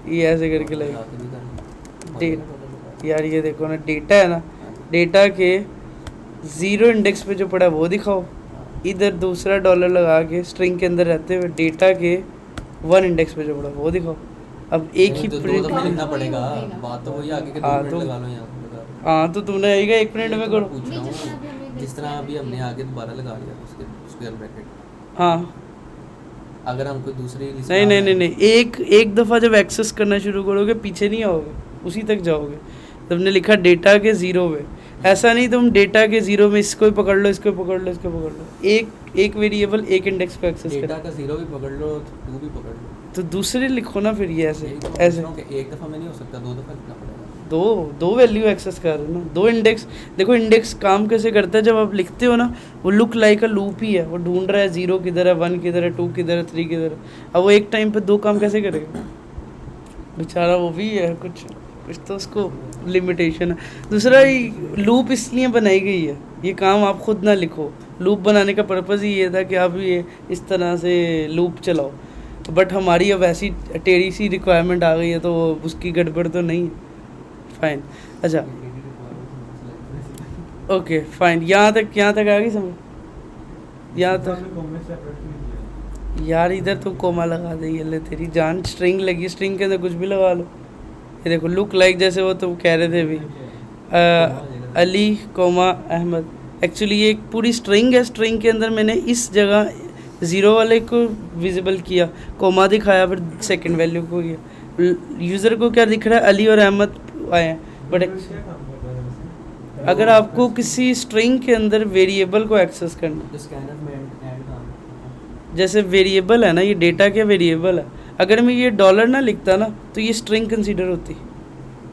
ये ऐसे करके लगा लगेगा। के भी करना। डेट यार ये देखो ना, डेटा है ना, डेटा के 0 इंडेक्स पे जो पड़ा है वो दिखाओ, इधर दूसरा डॉलर लगा के स्ट्रिंग के अंदर रहते हुए डेटा के 1 इंडेक्स पे जो पड़ा वो दिखाओ। अब एक ही दो प्रिंट, दफा लिखना पड़ेगा, बात तो वही आगे के 2 हाँ, मिनट तो- लगा लो यहाँ पे। हाँ तो तुमने आएगा 1 मिनट में करो। पूछ रहा हूँ जिस तरह अभी हमने आगे दोबारा लगा लिया उसके स्क्वायर ब्रैकेट, हाँ अगर हम कोई दूसरी लिस्ट नहीं नहीं नहीं नहीं, एक दफ़ा जब एक्सेस करना शुरू करोगे पीछे नहीं आओगे, उसी तक जाओगे। तुमने लिखा डेटा के 0 पे, ऐसा नहीं तुम डेटा के 0 में इसको ही पकड़ लो, इसको पकड़ लो, इसको पकड़ लो, एक वेरिएबल एक इंडेक्स को एक्सेस डेटा कर, का 0 भी पकड़ लो 2 भी पकड़ लो। तो दूसरे लिखो ना फिर, ये ऐसे यही तो मैं ऐसे पूछ रहा हूँ कि एक दफ़ा में नहीं हो सकता, 2 दफ़ा लिखना पड़ेगा। दो वैल्यू एक्सेस कर रहे हो ना, 2 इंडेक्स। देखो इंडेक्स काम कैसे करता है, जब आप लिखते हो ना वो लुक लाइक अ लूप ही है, वो ढूंढ रहा है 0 किधर है, 1 किधर है, 2 किधर है, 3 किधर है। अब वो एक टाइम पे 2 काम कैसे करेगा बेचारा, वो भी है कुछ तो उसको लिमिटेशन है। दूसरा ही लूप इसलिए बनाई गई है, ये काम आप खुद ना लिखो, लूप बनाने का पर्पज़ ही ये था कि आप ये इस तरह से लूप चलाओ, बट हमारी अब ऐसी टेढ़ी सी रिक्वायरमेंट आ गई है तो उसकी गड़बड़ तो नहीं है। फाइन, अच्छा ओके फाइन, यहाँ तक आ गई समझ? यहाँ तक हमने कॉमेंट सेपरेट नहीं किया। यार इधर तो कोमा लगा दे, ये ले तेरी जान, स्ट्रिंग लगी, स्ट्रिंग के अंदर कुछ भी लगा लो। ये देखो लुक लाइक जैसे वो तुम कह रहे थे अभी, अली कोमा अहमद, एक्चुअली ये एक पूरी स्ट्रिंग है, स्ट्रिंग के अंदर मैंने इस जगह 0 वाले को विजिबल किया, कोमा दिखाया, फिर सेकंड वैल्यू को किया। यूज़र को क्या दिख रहा है, अली और अहमद आए हैं, बट क्या काम करता है वैसे? अगर आपको किसी स्ट्रिंग के अंदर वेरिएबल को एक्सेस करना, जो स्कैनर में ऐड काम, जैसे वेरिएबल है ना, ये डेटा क्या वेरिएबल है, अगर मैं ये डॉलर ना लिखता ना तो ये स्ट्रिंग कंसीडर होती,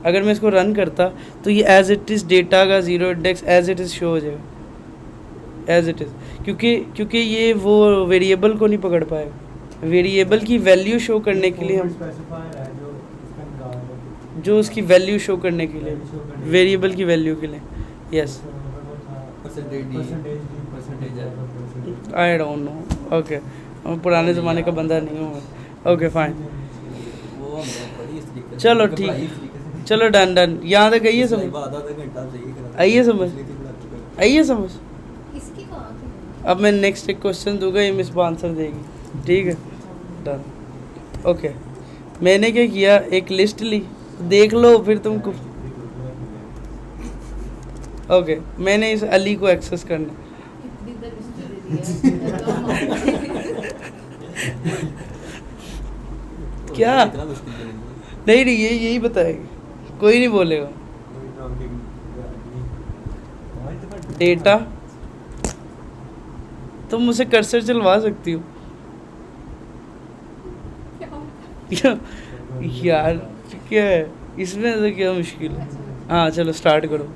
अगर मैं इसको रन करता तो ये एज इट इज़ डेटा का 0 index as it is show हो जाएगा, एज इट इज़, क्योंकि ये वो वेरिएबल को नहीं पकड़ पाएगा। वेरिएबल की वैल्यू शो करने के लिए हम, स्पेसिफायर है जो इसका निकाल है। जो उसकी वैल्यू शो करने के लिए, वेरिएबल की वैल्यू के लिए, यस परसेंटेज है। आई डोंट नो, ओके पुराने ज़माने का बंदा नहीं हूँ मैं, ओके फाइन, वो हमने पढ़ी इस तरीके से, चलो हमने ठीक, पढ़ाई इस तरीके से। चलो डन, यहाँ तक आइए समझ, आधा घंटा सही करा, आइए समझ, पिछली थी बना चुका है। आइए समझ। इसकी कहाँ थी? अब मैं नेक्स्ट एक क्वेश्चन दूंगा, ये मिस आंसर देगी, ठीक है डन, ओके। मैंने क्या किया, एक लिस्ट ली, देख लो फिर तुमको, ओके। मैंने इस अली को एक्सेस करना, कितनी देर इसने दे दिया? क्या? इतना मुश्किल तो नहीं है। नहीं यही बताएगी, कोई नहीं बोलेगा। डेटा तुम मुझसे कर्सर चलवा सकती हो यार, क्या है इसमें, तो क्या मुश्किल है। हाँ चलो स्टार्ट करो।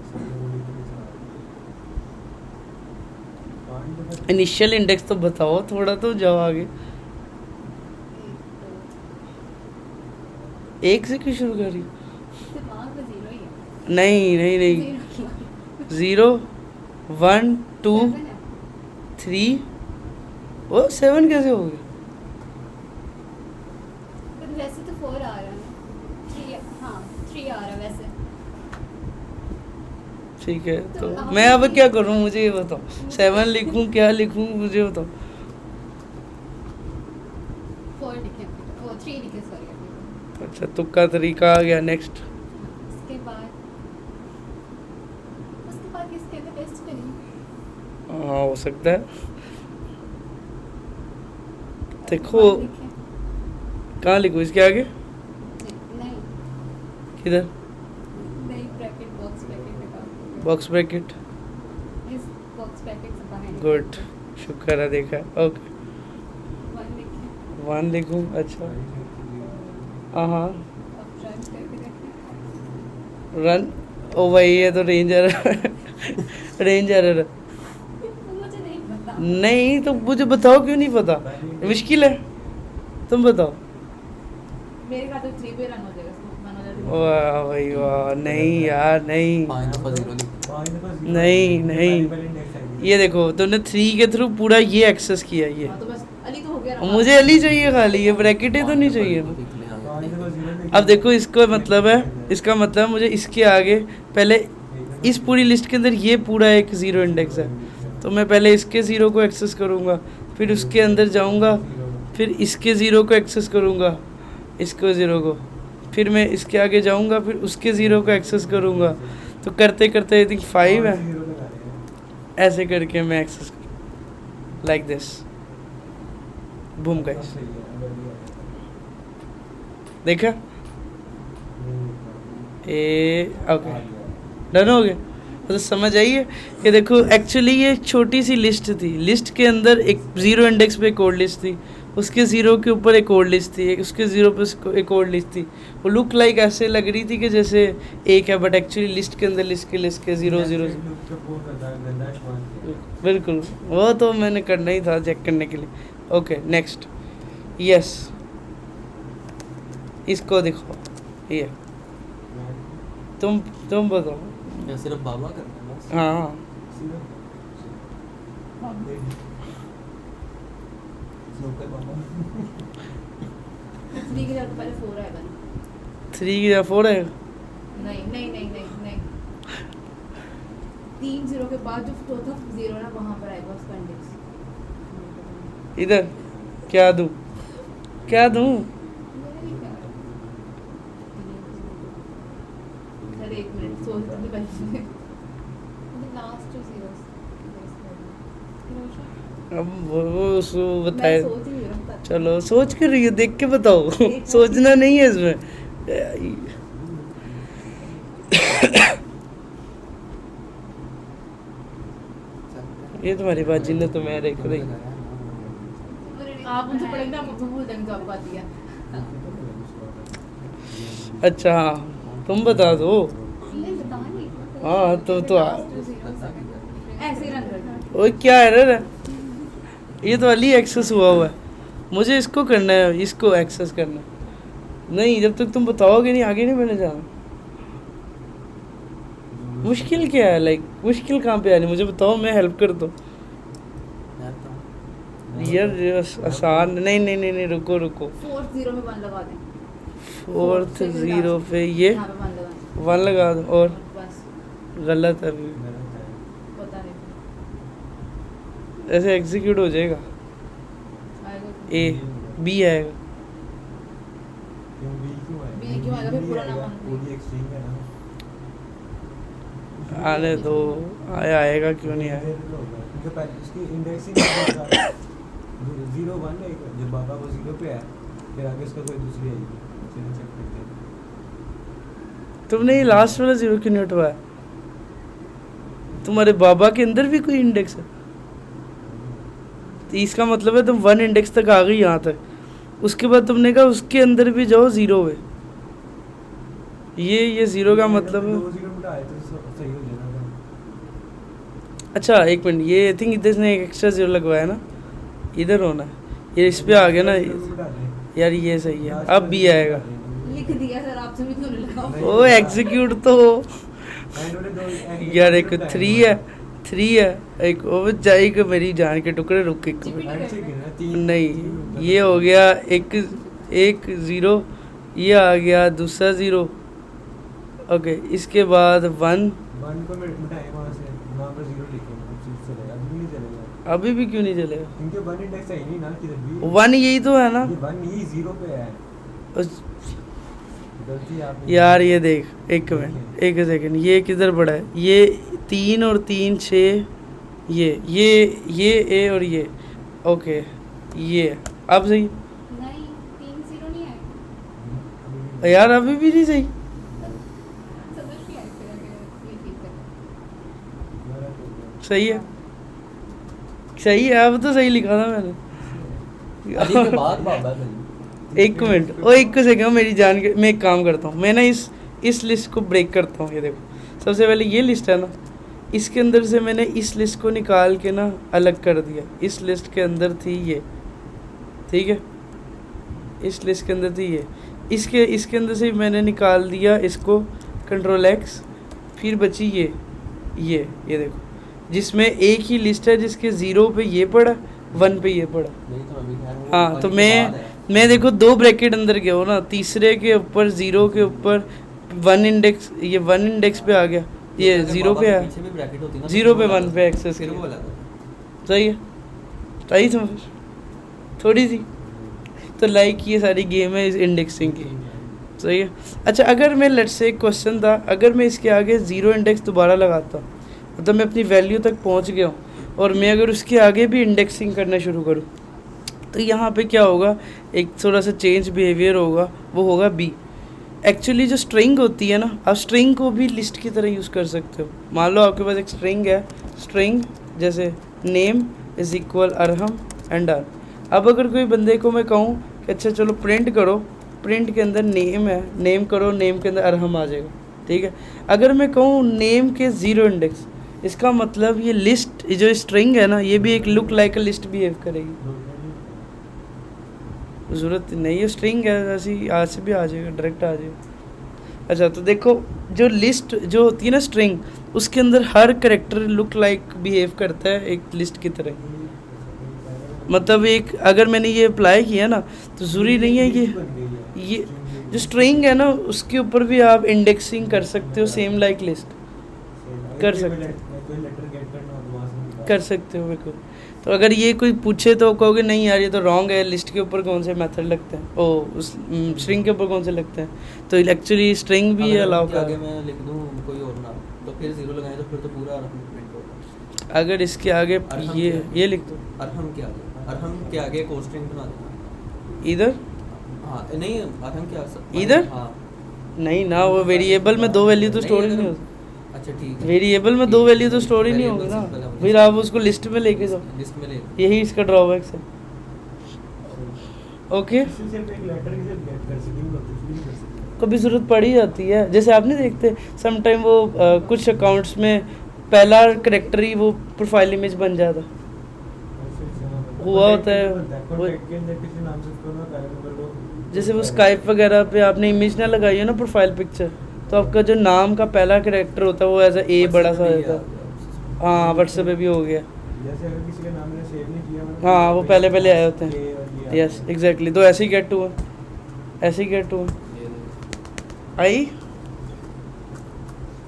इनिशियल इंडेक्स तो बताओ थोड़ा, तो जाओ आगे। एक से क्यों शुरू कर रही हो? दिमाग में जीरो ही है। नहीं नहीं नहीं, जीरो की 0 1 2 7 है। 3 वो 7 कैसे हो गया? पर वैसे तो 4 आ रहा है ना। 3 हाँ 3 आ रहा है वैसे। ठीक है, तो तो आप मैं अब लिखिए। क्या करूं, मुझे ये बताओ। 7 लिखूं क्या लिखूं, मुझे बताओ। 4 लिखे वो 3 लिखे सॉरी। अच्छा, तुक्का तरीका आ गया। नेक्स्ट। उसके बाद किसके थे टेस्ट करेंगे। हाँ, हो सकता है। देखो 1 लिखे। कहाँ लिखूं, इसके आगे? नहीं किधर? नहीं ब्रैकेट बॉक्स ब्रैकेट निकाल। Box bracket. इस बॉक्स ब्रैकेट से बाहर गुड, शुक्र है, देखा। ओके 1 लिखे। 1 लिखूं। अच्छा हाँ, अब रन करके देखें। रन। ओ भाई, ये तो रेंजर रेंजर है। मुझे नहीं पता। नहीं तो मुझे बताओ, क्यों नहीं पता? मुश्किल है, तुम बताओ। मेरे खाते 3 पे रन हो जाएगा इसको वन हो जाएगा। वाह भाई वाह, नहीं यार नहीं 5 दफ़ा 0 लिख। नहीं, ये देखो तुमने 3 के थ्रू पूरा ये एक्सेस किया। ये हाँ तो बस अली तो हो गया ना। मुझे अली चाहिए खाली, ये ब्रैकेटें तो नहीं चाहिए ना। अब देखो, इसका मतलब है, इसका मतलब मुझे इसके आगे पहले इस पूरी लिस्ट के अंदर ये पूरा एक ज़ीरो इंडेक्स है, तो मैं पहले इसके ज़ीरो को एक्सेस करूँगा, फिर उसके अंदर जाऊँगा, फिर इसके ज़ीरो को एक्सेस करूँगा, इसको ज़ीरो को, फिर मैं इसके आगे जाऊँगा, फिर उसके ज़ीरो को एक्सेस करूँगा। तो करते करते आई थिंक 5 है, ऐसे करके मैं एक्सेस कर लाइक दिस। बूम गाइस, देखा? ओके, डन हो गया। तो समझ आई है कि देखो एक्चुअली ये छोटी सी लिस्ट थी। लिस्ट के अंदर एक ज़ीरो इंडेक्स पे एक और लिस्ट थी, उसके ज़ीरो के ऊपर एक और लिस्ट थी, उसके ज़ीरो पे एक और लिस्ट थी। वो लुक लाइक ऐसे लग रही थी कि जैसे एक है, बट एक्चुअली लिस्ट के अंदर लिस्ट के ज़ीरो ज़ीरो। बिल्कुल, वो तो मैंने करना ही था चेक करने के लिए। Okay next. यस, इसको दिखाओ। ये तुम बताओ। या सिर्फ बाबा करना है बस। हाँ, थ्री के साथ पहले 4 आएगा ना। 3 की जगह 4 है। नहीं नहीं नहीं नहीं नहीं 3 0 के बाद जो चौथा 0 ना वहाँ पर आएगा उसका इंडेक्स। इधर क्या दूँ, क्या दूँ? अरे 1 मिनट सोचने दो पहले। Last 2 zeros। अब वो उसको मैं बताए। सोच ही रहा हूँ। चलो सोच कर रही हो, देख के बताओ सोचना नहीं है इसमें। ये तुम्हारी बाजी ने तो मैं देख रही। आप उनसे पढ़ेंगे आप मुझे भूल जाएंगे जो आपको आती है। अच्छा हाँ, तुम बता दो। नहीं बता नहीं। हाँ तो ऐसे ही रन करना। ओए क्या एरर है? ये तो अली एक्सेस हुआ है, मुझे इसको करना है, इसको एक्सेस करना है। नहीं, जब तक तुम बताओगे नहीं आगे नहीं मैंने जाना। मुश्किल क्या है, लाइक मुश्किल कहाँ पे आनी, मुझे बताओ, मैं हेल्प कर दो यार। आसान नहीं नहीं नहीं नहीं, रुको रुको। 4th 0 में 1 लगा दें। 4th 0 पे ये यहाँ पे 1 लगा 1 लगा दो, और बस गलत है अभी, पता नहीं ऐसे एग्जीक्यूट हो जाएगा। आएगा तो। ए बी आएगा। बी क्यों आएगा फिर पूरा नाम आना चाहिए। आने दो, आएगा क्यों नहीं आएगा। इसकी इंडेक्सिंग 0 1 है, जब बाबा को 0 पे है फिर आगे इसका कोई दूसरी आएगी। चलिए चेक करते हैं। तुमने ये लास्ट वाला 0 क्यों नहीं उठवाया? तुम्हारे बाबा के अंदर भी कोई इंडेक्स है? तो इसका मतलब है तुम 1 इंडेक्स तक आ गई यहाँ तक, उसके बाद तुमने कहा उसके अंदर भी जाओ 0 पे। ये 0 का मतलब है। 2 0 मिटा आए तो सही हो जाएगा। अच्छा एक मिनट, ये आई थिंक इधर ने एक एक्स्ट्रा 0 लगवाया ना, इधर होना है, ये इस पे आ गया ना यार, ये सही है। अब भी आएगा। लिख दिया सर, आपसे भी क्यों नहीं लगा? ओ एग्जीक्यूट तो इन्होंने दो यार एक 3 है एक ओ जाएगा मेरी जान के टुकड़े। रुक एक मिनट। एंड से गिना तीन नहीं ये हो गया एक 0, ये आ गया दूसरा 0। ओके इसके बाद 1 वन को मिटाए वहाँ से, वहाँ पर जीरो लिखे चलेगा, अभी नहीं चलेगा। अभी भी क्यों नहीं चलेगा? इनके वन इंडेक्स है ही नहीं ना किधर भी। 1 यही तो है ना ये वन ही जीरो पे है। उस- गलती आपने यार ये देख एक मिनट एक सेकंड, ये किधर पड़ा है? ये 3 और 3 6, ये ए और ये ओके ये अब सही नहीं 3-0 नहीं आएगा, यार अभी भी नहीं सही। समझ नहीं आएगा ये ठीक है। सही है सही है, अब तो सही लिखा था मैंने। अली के बाद बाबा है। एक मिनट ओ एक सेकंड मेरी जान के, मैं एक काम करता हूँ, मैं ना इस लिस्ट को ब्रेक करता हूँ। ये देखो सबसे पहले ये लिस्ट है ना, इसके अंदर से मैंने इस लिस्ट को निकाल के ना अलग कर दिया। इस लिस्ट के अंदर थी ये, ठीक है, इस लिस्ट के अंदर थी ये, इसके अंदर से मैंने निकाल दिया इसको, Ctrl+X, फिर बची ये देखो, जिसमें एक ही लिस्ट है जिसके 0 पे ये पड़ा 1 पे ये पड़ा। नहीं तो अभी खैर वो हाँ तो अली के बाद है। मैं देखो 2 ब्रैकेट अंदर गया हो ना, तीसरे के ऊपर 0 के ऊपर 1 इंडेक्स, ये 1 इंडेक्स पे आ गया, ये तो अगर 0 पे बाबा है, के पीछे भी ब्रैकेट होती ना, तो 0 पे वो 1 पे एक्सेस फिर वो किया। अलग होता। सही है, सही समझ थोड़ी सी तो लाइक ये सारी गेम है इस इंडेक्सिंग की। सही है। अच्छा अगर मैं लेट्स से एक क्वेश्चन था, अगर मैं इसके आगे 0 इंडेक्स दोबारा लगाता, मतलब मैं अपनी वैल्यू तक पहुंच गया हूँ और मैं अगर उसके आगे भी इंडेक्सिंग करना शुरू करूँ, तो यहाँ पे क्या होगा, एक थोड़ा सा चेंज बिहेवियर होगा, वो होगा बी। एक्चुअली जो स्ट्रिंग होती है ना, आप स्ट्रिंग को भी लिस्ट की तरह यूज़ कर सकते हो। मान लो आपके पास एक स्ट्रिंग है, स्ट्रिंग जैसे name is equal Arham and R. अब अगर कोई बंदे को मैं कहूँ कि अच्छा चलो प्रिंट करो, प्रिंट के अंदर नेम है, नेम करो, नेम के अंदर अरहम आ जाएगा, ठीक है। अगर मैं कहूँ नेम के 0 इंडेक्स, इसका मतलब ये लिस्ट, ये जो स्ट्रिंग है ना, ये भी एक look like a list behave करेगी। ज़रूरत नहीं है, स्ट्रिंग है, ऐसी आज से भी आ जाएगा, डायरेक्ट आ जाएगा। अच्छा तो देखो जो लिस्ट जो होती है ना स्ट्रिंग, उसके अंदर हर करेक्टर लुक लाइक बिहेव करता है एक लिस्ट की तरह। मतलब एक अगर मैंने ये अप्लाई किया ना, तो ज़रूरी नहीं है ये जो स्ट्रिंग है ना, उसके ऊपर भी आप इंडेक्सिंग कर सकते हो, सेम लाइक लिस्ट कर सकते हो बिल्कुल। तो अगर ये कोई पूछे तो कहोगे नहीं यार ये तो रॉन्ग है, लिस्ट के ऊपर कौन से मेथड लगते हैं, ओ उस स्ट्रिंग के ऊपर कौन से लगते हैं, तो एक्चुअली स्ट्रिंग भी अलाउ कर। आगे मैं लिख दूं कोई और नाम, तो फिर 0 लगाएं तो फिर तो पूरा अरहम प्रिंट होगा। अगर इसके आगे अरहम ये लिख दो अरहम के आगे को स्ट्रिंग बना देना। इधर, हाँ नहीं अरहम के आगे इधर? हाँ नहीं ना, वो वेरिएबल में 2 वैल्यू तो स्टोर ही नहीं होती। अच्छा ठीक है, वेरिएबल में 2 वैल्यू तो स्टोर ही नहीं होगी ना, फिर आप उसको लिस्ट में लेके जाओ, लिस्ट में ले यही इसका ड्रॉबैक है। ओके कभी ज़रूरत पड़ ही जाती है, जैसे आप नहीं देखते समटाइम वो कुछ अकाउंट्स में पहला करेक्टर ही वो प्रोफाइल इमेज बन जाता हुआ होता है वो, जैसे वो स्काइप वगैरह पे आपने इमेज ना लगाई है ना प्रोफाइल पिक्चर, तो आपका जो नाम का पहला करेक्टर होता है वो एज ए बड़ा सा होता है। हाँ व्हाट्सएप पे भी हो गया, जैसे अगर किसी का नाम मैंने सेव नहीं किया, मतलब हाँ वो पहले आए होते हैं। ये और ये यस एग्जैक्टली, तो ऐसे ही गेट टू ऐसे ही गेट टू आई।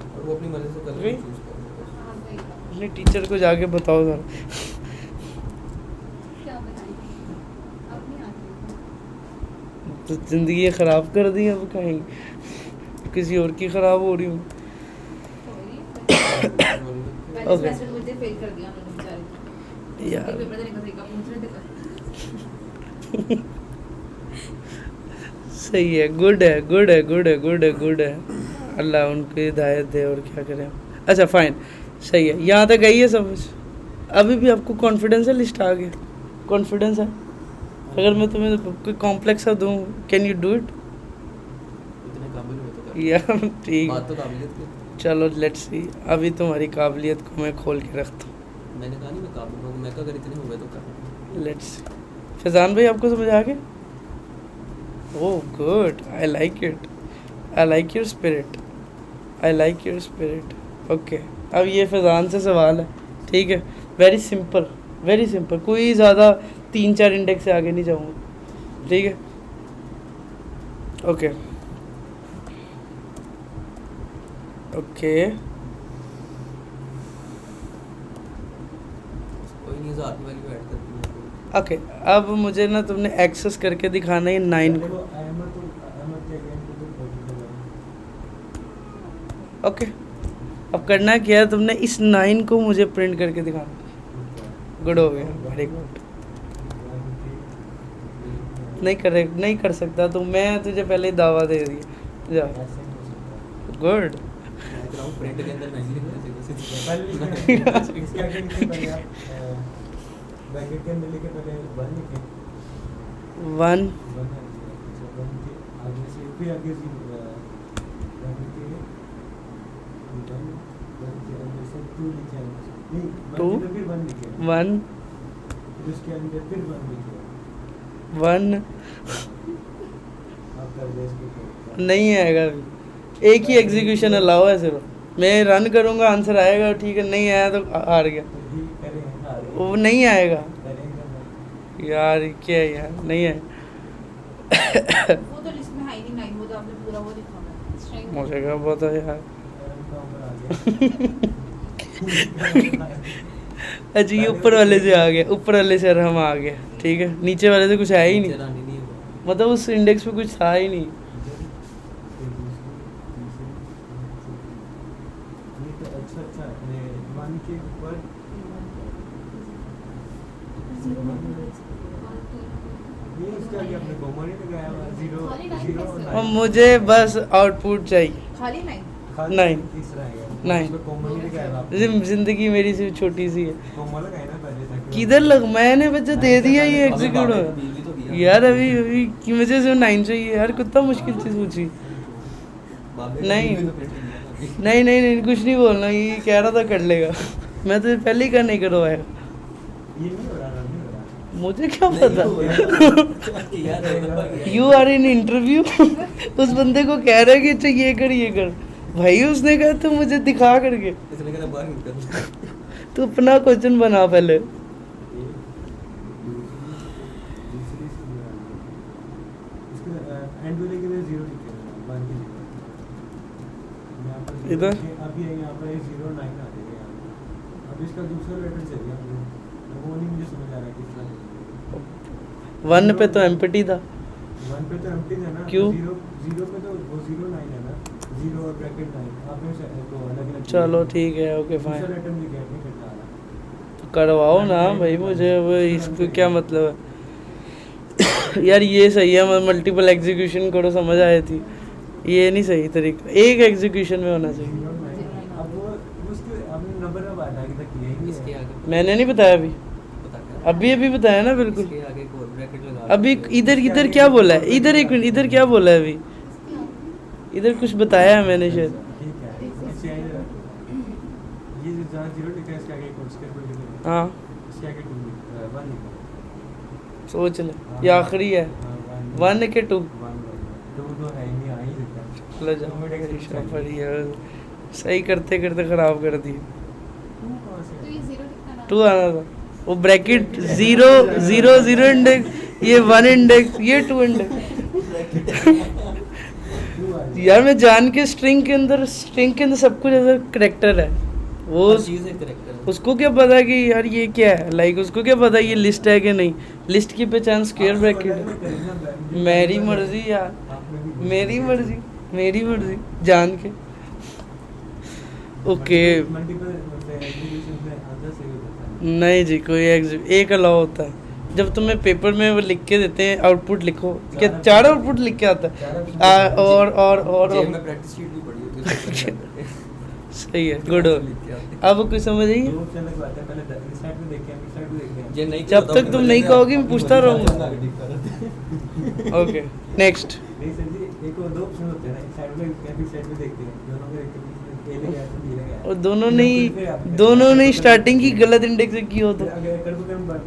और वो अपनी मर्जी से कलर वही। चूज कर सकता है। हाँ वही अपने टीचर को जाके बताओ सर। क्या बनाएंगे अपनी आती तो ज़िंदगी ख़राब कर दी अब कहीं किसी और की ख़राब हो रही हूँ। पहले Okay. सेमेस्टर मुझे फेल कर दिया उन्होंने बेचारे, यार एक पेपर देने का तरीका पूछ रहे थे। सही है, गुड है गुड है गुड है गुड है गुड है, अल्लाह उनको हिदायत दे और क्या करें। अच्छा फाइन सही है, यहाँ तक गई है समझ। अभी भी आपको कॉन्फिडेंस है, लिस्ट आ गया, कॉन्फिडेंस है। अगर मैं तुम्हें कोई कॉम्प्लेक्स दूँ, कैन यू डू इट? इतने काबिल हो तो कर। यार ठीक, बात तो काबिलियत की। चलो लेट्स सी, अभी तुम्हारी काबिलियत को मैं खोल के रखता हूँ। मैंने कहा नहीं मैं काबिल हूँ, मैं कहा अगर इतने हुए तो कर। लेट्स फैज़ान भाई आपको समझ आ गया? Oh, good. I like it. I like your spirit. I like your spirit. Okay. अब ये फैजान से सवाल है, ठीक है. Very simple, very simple. कोई ज़्यादा 3-4 इंडेक्स से आगे नहीं जाऊँगा, ठीक है. Okay okay. कोई नहीं, 1000 की वैल्यू ऐड कर दूंगा. ओके अब मुझे ना तुमने एक्सेस करके दिखाना है 9 को. ओके अब करना क्या है, तुमने इस 9 को मुझे प्रिंट करके दिखाना. गुड हो गया, वेरी गुड. नहीं कर सकता तो मैं तुझे पहले ही दावा दे दिया. जा गुड. मैं कह रहा हूँ प्रिंट के अंदर नहीं लिखना ब्रैकेट के अंदर लिखे पहले 1 लिखे. 1 आगे से फिर आगे से टू लिखे. नहीं, 2 फिर 1 लिखे. 1 फिर उसके अंदर फिर 1 लिखे. 1 आप कर दे इसको. नहीं आएगा अभी. एक ही एग्जीक्यूशन अलाउ है सिर्फ. मैं रन करूँगा, आंसर आएगा, ठीक है. नहीं आया तो हार गया. वो नहीं आएगा यार. क्या है यार, नहीं है. वो तो लिस्ट में है ही नहीं 9, वो तो आपने पूरा वो लिखा हुआ है. स्ट्रिंग मुझे क्या पता यार. अच्छा ये ऊपर वाले से आ गया, ऊपर वाले से हम आ गया, ठीक है. नीचे वाले से कुछ है ही नहीं, चलानी नहीं है. मतलब उस इंडेक्स पे कुछ था ही नहीं. अच्छा अपने 1 के ऊपर ये इसका क्या अपने कॉमन ही लगाया हुआ 0 0 और मुझे बस आउटपुट चाहिए. खाली 9. नहीं. तीसरा है नहीं. इसमें कॉमन ही लगाया हुआ आपने. जिंदगी मेरी सिर्फ छोटी सी है. कॉमन लगाया ना पहले ताकि किधर लग, मैंने बच्चा दे दिया ये अबे एग्जीक्यूट बाबे हो. की बीवी तो किया. यार अभी अभी कि मुझे सिर्फ 9 चाहिए यार. कितना मुश्किल चीज़ पूछी. बाबे की नहीं. बीवी तो print किया था. नहीं कुछ नहीं बोलना. ये कह रहा था कर लेगा. मैं तो पहले ही कर नहीं करवाया. ये नहीं हो रहा, रन नहीं हो रहा. मुझे क्या नहीं पता. हुआ. किया था, एक बार किया. You are in interview. उस बंदे को कह रहा है कि अच्छा ये कर भाई. उसने कहा तो मुझे दिखा करके. इसने कहा बाहर निकल. तू अपना क्वेश्चन बना पहले. ये दूसरी इसके एंड वाले के लिए 0 लिखे हैं 1 के लिए. यहाँ पर zero इधर? लिखे, अब ये यहाँ पर 0 9 आ जाएगा यहाँ पर. अब इसका दूसरा लेटर चाहिए आपको. वो नहीं मुझे समझ आ रहा है किस तरह. 1 पे तो एम्प्टी था. 1 पे तो एम्प्टी है ना. क्यों? 0 पे तो वो 0 9 है ना. 0 और ब्रैकेट 9 आपने तो अलग-अलग चलो ठीक है. ओके दूसरा फाइन. लेटर भी नहीं करना आ रहा. तो करवाओ ना भाई मुझे. वो इसको क्या मतलब है. यार ये सही है, मल्टीपल एग्जीक्यूशन करो, समझ आई थी. ये नहीं सही तरीका. एक एग्जीक्यूशन में होना चाहिए. 0 9 अब वो उसके आपने नंबर अब आधा तक किया ही नहीं इसके है. आगे मैंने नहीं बताया अभी. पता क्या? अभी बताया ना बिल्कुल. इसके आगे एक और ब्रैकेट लगा. अभी इधर क्या बोला है. इधर एक मिनट. इधर क्या बोला है अभी. इधर कुछ बताया है मैंने शायद. ठीक है. इससे आगे ये जो जहाँ 0 लिखा है इसके आगे एक और स्केल पर लिखा है. हाँ इसके आगे 2 1 लिखा है. सोच ले. ये आखिरी है. हाँ, 1 के 2. 1 तो है ही नहीं, आ ही लिखा है. चलो जाओ. पड़ी है. सही करते करते खराब कर दी. 2 कहाँ से तो है? ये 0 लिखना ना. 2 आना था. वो ब्रैकेट 0 0 0 इंडेक्स, ये 1 इंडेक्स, ये 2 इंडेक्स. 2 आ गया. यार मैं जान के स्ट्रिंग के अंदर सब कुछ ऐसा करेक्टर है. वो हर चीज़ एक करेक्टर है. उसको क्या पता कि यार ये क्या है. लाइक उसको क्या पता ये लिस्ट है कि नहीं. लिस्ट की पहचान स्क्वायर ब्रैकेट है. मेरी मर्जी यार. मेरी मर्जी जान के. ओके. मल्टीपल एग्जीक्यूशन में आधा सही हो जाता है. नहीं जी कोई एक अलाउ होता है. जब तुम्हें पेपर में वो लिख के देते हैं आउटपुट लिखो, क्या 4 आउटपुट लिख के आता है. और जेब में प्रैक्टिस शीट भी पड़ी होती है उसको print करके. सही है. गुड हो. लिख के आते हैं. अब कुछ समझ आई. दो ऑप्शन लगवाते हैं. पहले इस साइड पे देखते हैं, इस साइड पे देखते हैं. ये नहीं जब किया तक तुम नहीं कहोगे मैं पूछता रहूंगा. रहूँगा. Okay next. नहीं सर जी, एक और 2 ऑप्शन होते हैं ना. एक साइड पे या फिर साइड पे देखते हैं. दोनों में देखते हैं. ए ले गया तो बी ले गया और दोनों ने स्टार्टिंग की गलत इंडेक्स की हो तो अगर कर को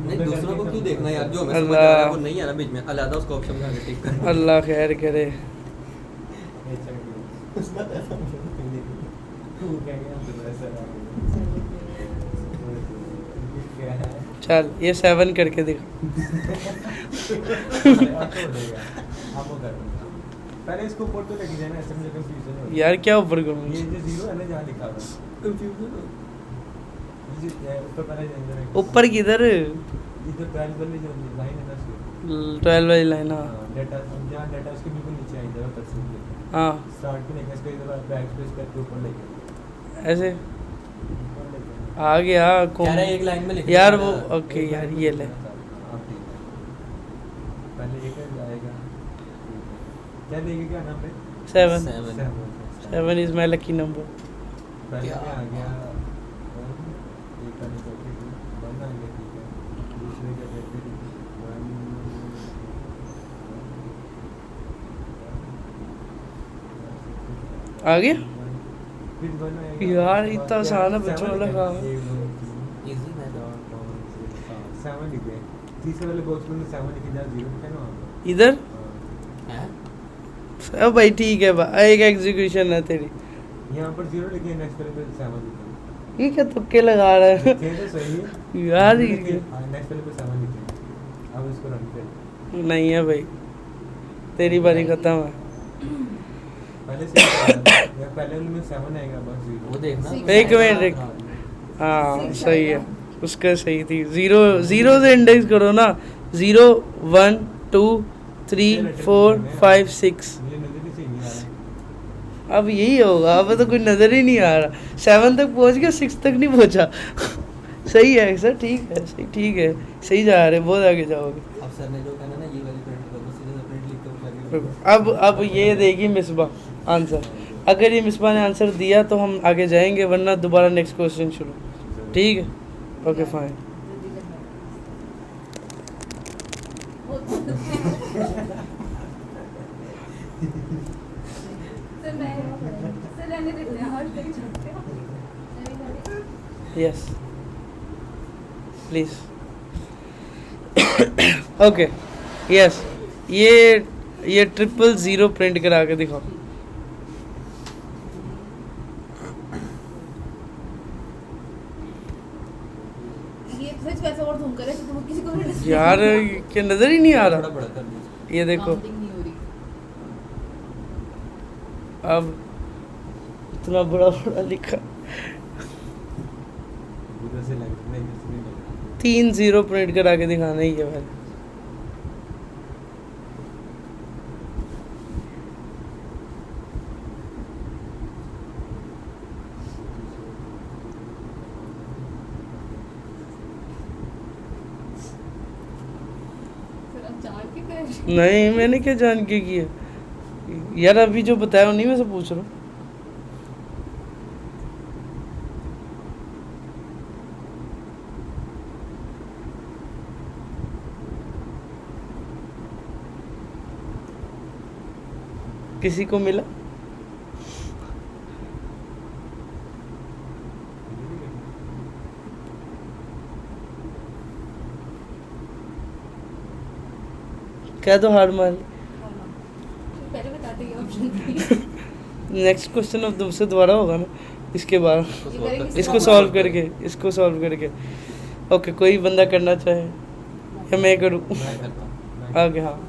नहीं दूसरों को क्यों देखना यार, जो हमें समझ अल्लाह। आ रहा है वो नहीं है ना बीच में, अलग उसको ऑप्शन में आगे टिक कर। अल्लाह खैर करे। तू क्या गया तो ऐसा क्या है चल ये 7 करके दिखा। आप वो कर पहले इसको ऊपर तो लेके जाना, ऐसे मुझे कंफ्यूजन हो यार क्या ऊपर करूँ ये जो जीरो है ना जहाँ लिखा हुआ है कंफ्यूजन हो। ये ऊपर पहले जाएंगे ऊपर किधर? ये जो 12 वाली जो लाइन है ना इसकी 12 वाली लाइन। हाँ डेटा जहाँ डेटा उसके बिल्कुल नीचे आई जगह कर्सर लेके हाँ स्टार्ट पे लेके इसको इधर बैक स्पेस करके ऊपर लेके ऐसे ऊपर लेके आ गया कह रहा है एक लाइन में लिख यार देना। वो ओके यार ये ले। आप ठीक है। पहले ये कर जाएगा क्या देंगे, क्या नाम है 7 7 7 इज माय लकी नंबर। पहले क्या में आ गया एक का निकल के 1 आ गया, ठीक है। दूसरे का करके 1 आ गया फिर 1 आएगा यार, इतना आसान है बच्चों वाला काम। इजी मैं तो 7 लिखे तीसरे वाले बॉक्स में 7 लिखे जहाँ 0 लिखा है ना वहाँ पे। इधर है अब भाई ठीक है भाई, एक एग्जीक्यूशन है तेरी। यहाँ पर 0 लिखे, नेक्स्ट वाले पे 7 लिखे। ये क्या तुक्के लगा रहा है लिखे तो सही है यार लेकिन ये नेक्स्ट वाले पे 7 लिखे। अब इसको रन कर नहीं है भाई, तेरी बारी खत्म है। पहले से या पहले वाले में 7 आएगा बस 0 वो देखना। एक मिनट, एक हाँ सही है, उसका सही थी। 0 से इंडेक्स करो ना, 0 1 2 3 4 5 6। मुझे नजर ही सही नहीं आ रहा। अब यही होगा, अब तो कोई नज़र ही नहीं आ रहा। 7 तक पहुंच गया, 6 तक नहीं पहुंचा। सही है सर, ठीक है सही, ठीक है सही जा रहे, बहुत आगे जाओगे। अब सर ने जो कहना ना ये वाली प्रिंट कर दो, सीधे प्रिंट लिख कर लगे। अब ये देगी मिसबा आंसर। अगर ये मिसबा ने आंसर दिया तो हम आगे जाएंगे, वरना दोबारा नेक्स्ट क्वेश्चन शुरू। ठीक है ओके फाइन। सर मैं सर रहने देते हैं और तक छोड़ते हो। Yes please. ओके यस, ये 000 प्रिंट करा के दिखाओ। ये सच कैसे और धूम करे तो किसी को भी यार क्या नज़र ही नहीं आ थोड़ा रहा। बड़ा कर दो। ये देखो काउंटिंग नहीं हो रही। अब इतना बड़ा बड़ा लिखा, उधर से लग नहीं, इधर से नहीं लग रहा। 3 0 प्रिंट करा के दिखाना ही है भाई। सर आप जान के कर रहे नहीं मैंने क्या जान के किया यार, अभी जो बताया उन्हीं में से पूछ रहा हूँ। किसी को मिला? क्या तो हार मान ली। पहले बताते ही ऑप्शन नेक्स्ट क्वेश्चन अब तुमसे दोबारा होगा ना इसके बाद, इसको सॉल्व करके। ओके कोई बंदा करना चाहे या मैं करूँ? मैं करता हूँ। आगे हाँ क्या?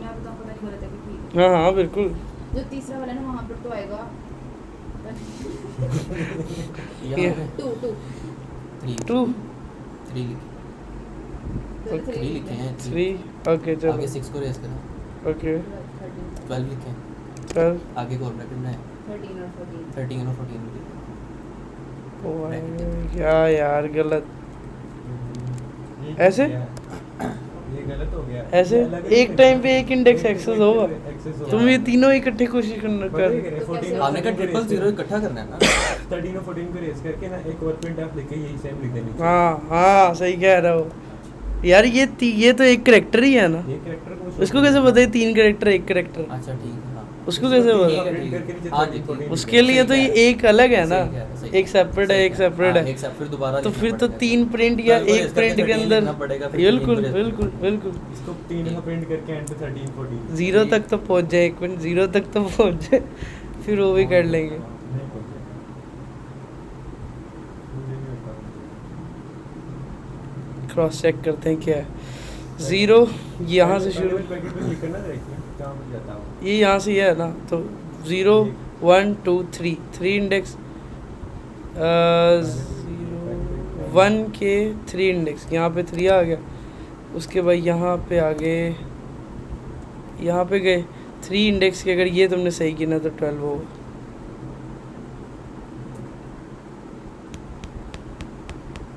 मैं बताऊं पता नहीं गलत है कि ठीक हाँ हाँ बिल्कुल। है। जो तीसरा वाला है ना वहाँ पर तो आएगा यहाँ पे 2 2 3 2 3 लिखे हैं 3 ओके चलो आगे 6 को रेस करा, ओके 12 लिखे हैं, चल आगे को ब्रैकेट में है 13 और 14 13 और 14 लिखे। क्या यार गलत ये ऐसे? क्या? ये गलत हो गया। ऐसे ये अलग एक अलग टाइम है। पे एक इंडेक्स एक्सेस होगा। एक्सेस होगा। तुम ये तीनों इकट्ठे कोशिश करना पता है कर। क्या है? तो 14 कैसे? और आपने कहा 14 को ट्रिपल रेस जीरो कर- इकट्ठा करना है ना 13 और 14 को रेस करके ना एक और प्रिंट आप लिखे यही सेम लिख देनी चाहिए। हाँ हाँ सही कह रहा हो यार। ये तो एक करेक्टर ही है ना। ये कैरेक्टर को उसको कैसे पता है 3 करेक्टर एक करेक्टर? अच्छा ठीक है हाँ उसको कैसे तीन पता? का print करके नीचे हाँ 13, जी, 14 उसके लिए तो ये एक अलग है ना। सही कह रहे, सही एक सेपरेट है सही एक कह रहे। सेपरेट हाँ, है। एक सेपरेट दोबारा तो लिखना फिर तो पड़ेगा। 3 प्रिंट या तो एक प्रिंट के 13 अंदर लिखना पड़ेगा, फिर बिल्कुल 13 को बिल्कुल बिल्कुल इसको 3 का प्रिंट करके एंड पे 13 14 जीरो तक तो पहुंच जाए। एक मिनट 0 तक तो पहुंच जाए फिर वो भी कर लेंगे। नहीं पहुंचेगा। मुझे नहीं होता। क्रॉस चेक करते हैं क्या है। 0 यहाँ से शुरू, पैकेट पे क्लिक करना देखिए कहाँ पर जाता है। ये यहाँ से ये है ना। तो 0 1 2 3 3 इंडेक्स 1 के 3 इंडेक्स यहाँ पे 3 आ गया। उसके बाद यहाँ पे आगे यहाँ पे गए 3 इंडेक्स के। अगर ये तुमने सही गिना तो 12 होगा।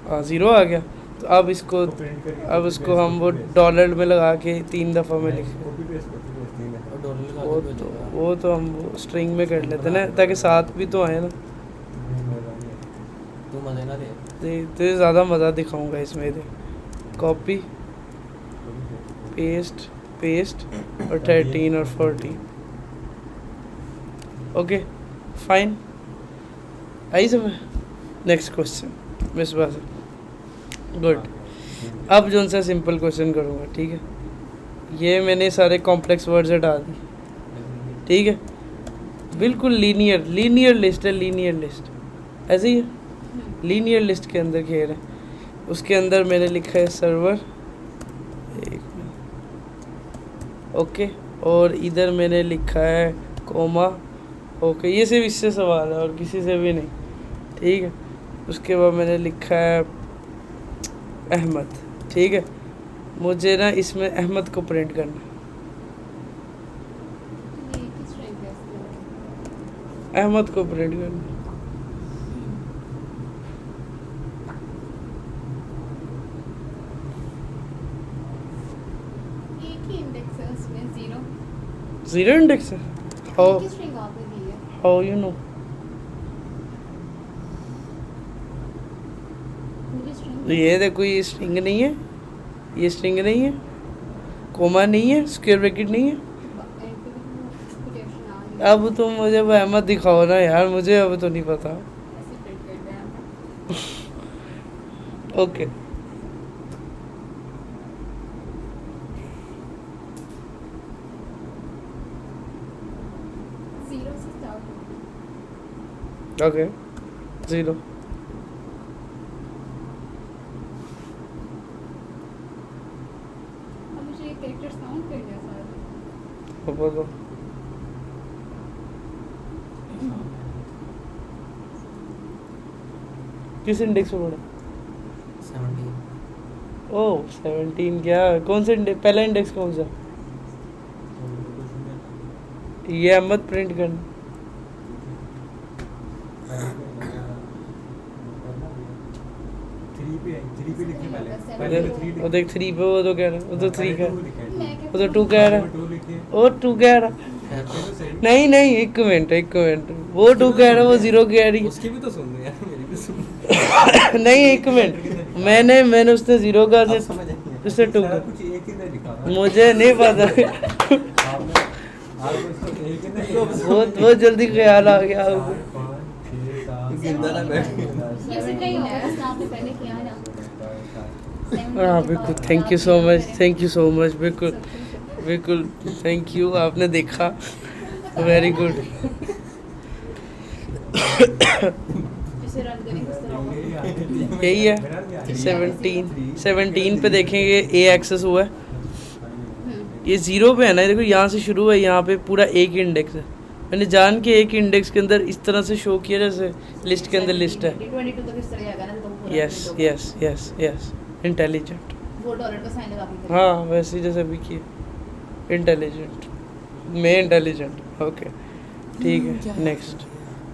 हाँ 0 आ गया। तो अब इसको अब इसको हम वो डॉलर में लगा के 3 दफ़ा में लिखें। कॉपी पेस्ट नहीं है। और डॉलर लगा वो के तो भेजेगा। वो तो हम वो स्ट्रिंग में कर लेते ना ताकि साथ भी तो आए ना। तू मजे ना ले तो ज़्यादा मज़ा दिखाऊंगा इसमें। दे कॉपी पेस्ट पेस्ट और 13 और 14। ओके फाइन आई समझ। नेक्स्ट क्वेश्चन मिस बात गुड। अब जो सा सिंपल क्वेश्चन करूँगा ठीक है। ये मैंने सारे कॉम्प्लेक्स वर्ड्स हटा दी ठीक है। बिल्कुल लीनियर लिस्ट है। लीनियर लिस्ट ऐसे ही है। लीनियर लिस्ट के अंदर घेर है। उसके अंदर मैंने लिखा है सर्वर ओके। और इधर मैंने लिखा है कोमा ओके। ये सिर्फ इससे सवाल है और किसी से भी नहीं ठीक है। उसके बाद मैंने लिखा है अहमद ठीक है। मुझे ना इसमें अहमद को प्रिंट करना है। ये किस स्ट्रिंग है इसमें? अहमद को प्रिंट करना है। एक ही इंडेक्स है उसमें 0। 0 इंडेक्स है। हाउ किस स्ट्रिंग आपने दी है? How you know? पूरी स्ट्रिंग ये देखो ये स्ट्रिंग नहीं है। ये स्ट्रिंग नहीं है। कोमा नहीं है। स्क्वायर ब्रैकेट नहीं है। अब तुम मुझे वो अहमद दिखाओ ना यार। मुझे अब तो नहीं पता। ऐसे प्रिंट कर दें ओके जीरो से स्टार्ट ओके 0 अब मुझे ये कैरेक्टर साउंड करना है सारे। बोलो किस इंडेक्स पे पढ़ा? 17 ओह 17 क्या कौन सा इंडेक्स? पहला इंडेक्स कौन सा? ये अहमद प्रिंट करना। 3 पे लिखिए पहले पहले पे 3 वो देख 3 पे वो तो कह रहा है। वो तो 3 का मैं क्या वो तो 2 कह रहा है। 2 लिखिए वो 2 कह रहा नहीं नहीं एक मिनट वो 2 कह रहा है वो 0 कह रही उसकी भी तो सुन रहे यार मेरी भी सुन है। नहीं एक मिनट मैंने उसने 0 का आप समझ आएंगे उससे 2 सारा का कुछ एक ही ने लिखा हुआ है। मुझे नहीं पता। आपने आपको इसको एक ही ने लिखा हुआ है। बहुत जल्दी ख्याल आ गया 4 आपको। 5 6 7 जिंदा ना बैठ। ये स्ट्रिंग है उसने आपने पहले किया है ना। हाँ बिल्कुल थैंक यू सो मच बिल्कुल थैंक यू। आपने देखा वेरी गुड। जिसे रन करेंगे उस तरह होगा। यही है 17 पे देखेंगे ए एक्सेस हुआ है। ये 0 पे है ना। देखो यहाँ से शुरू है। यहाँ पे पूरा एक ही इंडेक्स है। मैंने जान के एक इंडेक्स के अंदर इस तरह से शो किया जैसे लिस्ट के अंदर लिस्ट है। 22 तक इस तरह आएगा ना तो पूरा यस print होगा। Yes yes yes intelligent. वो डॉलर का साइन लगा के हाँ वैसे ही जैसे अभी किए इंटेलिजेंट में इंटेलिजेंट ओके ठीक है नेक्स्ट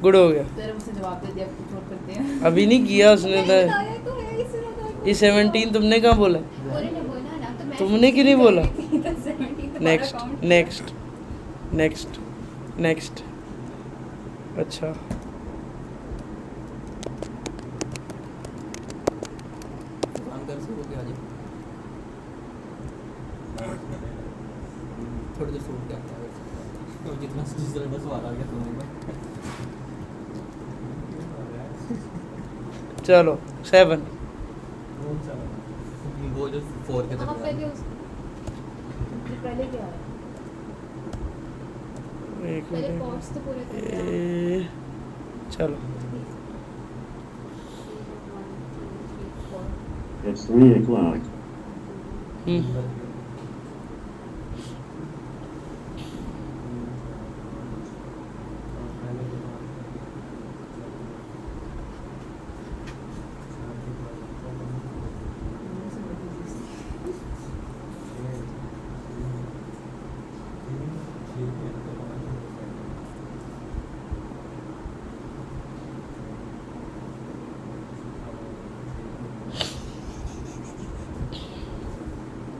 गुड हो गया। तेरे मुझसे जवाब दे दिया, कुछ और करते हैं। अभी नहीं किया उसने मैंने तो। बताया तो है, इससे बताया। ये 17 तुमने कहाँ बोला? बोले ने बोला ना, तो मैं तुमने क्यों नहीं बोला? तो 17 तो नेक्स्ट हमारा count नेक्स्ट नेक्स्ट नेक्स्ट। अच्छा सुभान कर से होके आ जाए, थोड़ी देर सोच के आता है तो जितना जिस तरह बस सवाल आ गया सुनने का। चलो 7। कौन सा वाला? वो जो 4 के हाँ, पहले तरफ उस पहले क्या है? एक पहले मिनट। कॉर्ड्स तो पूरे कर दिया। चलो 1 2 3 4 It's 3 o'clock. हम्म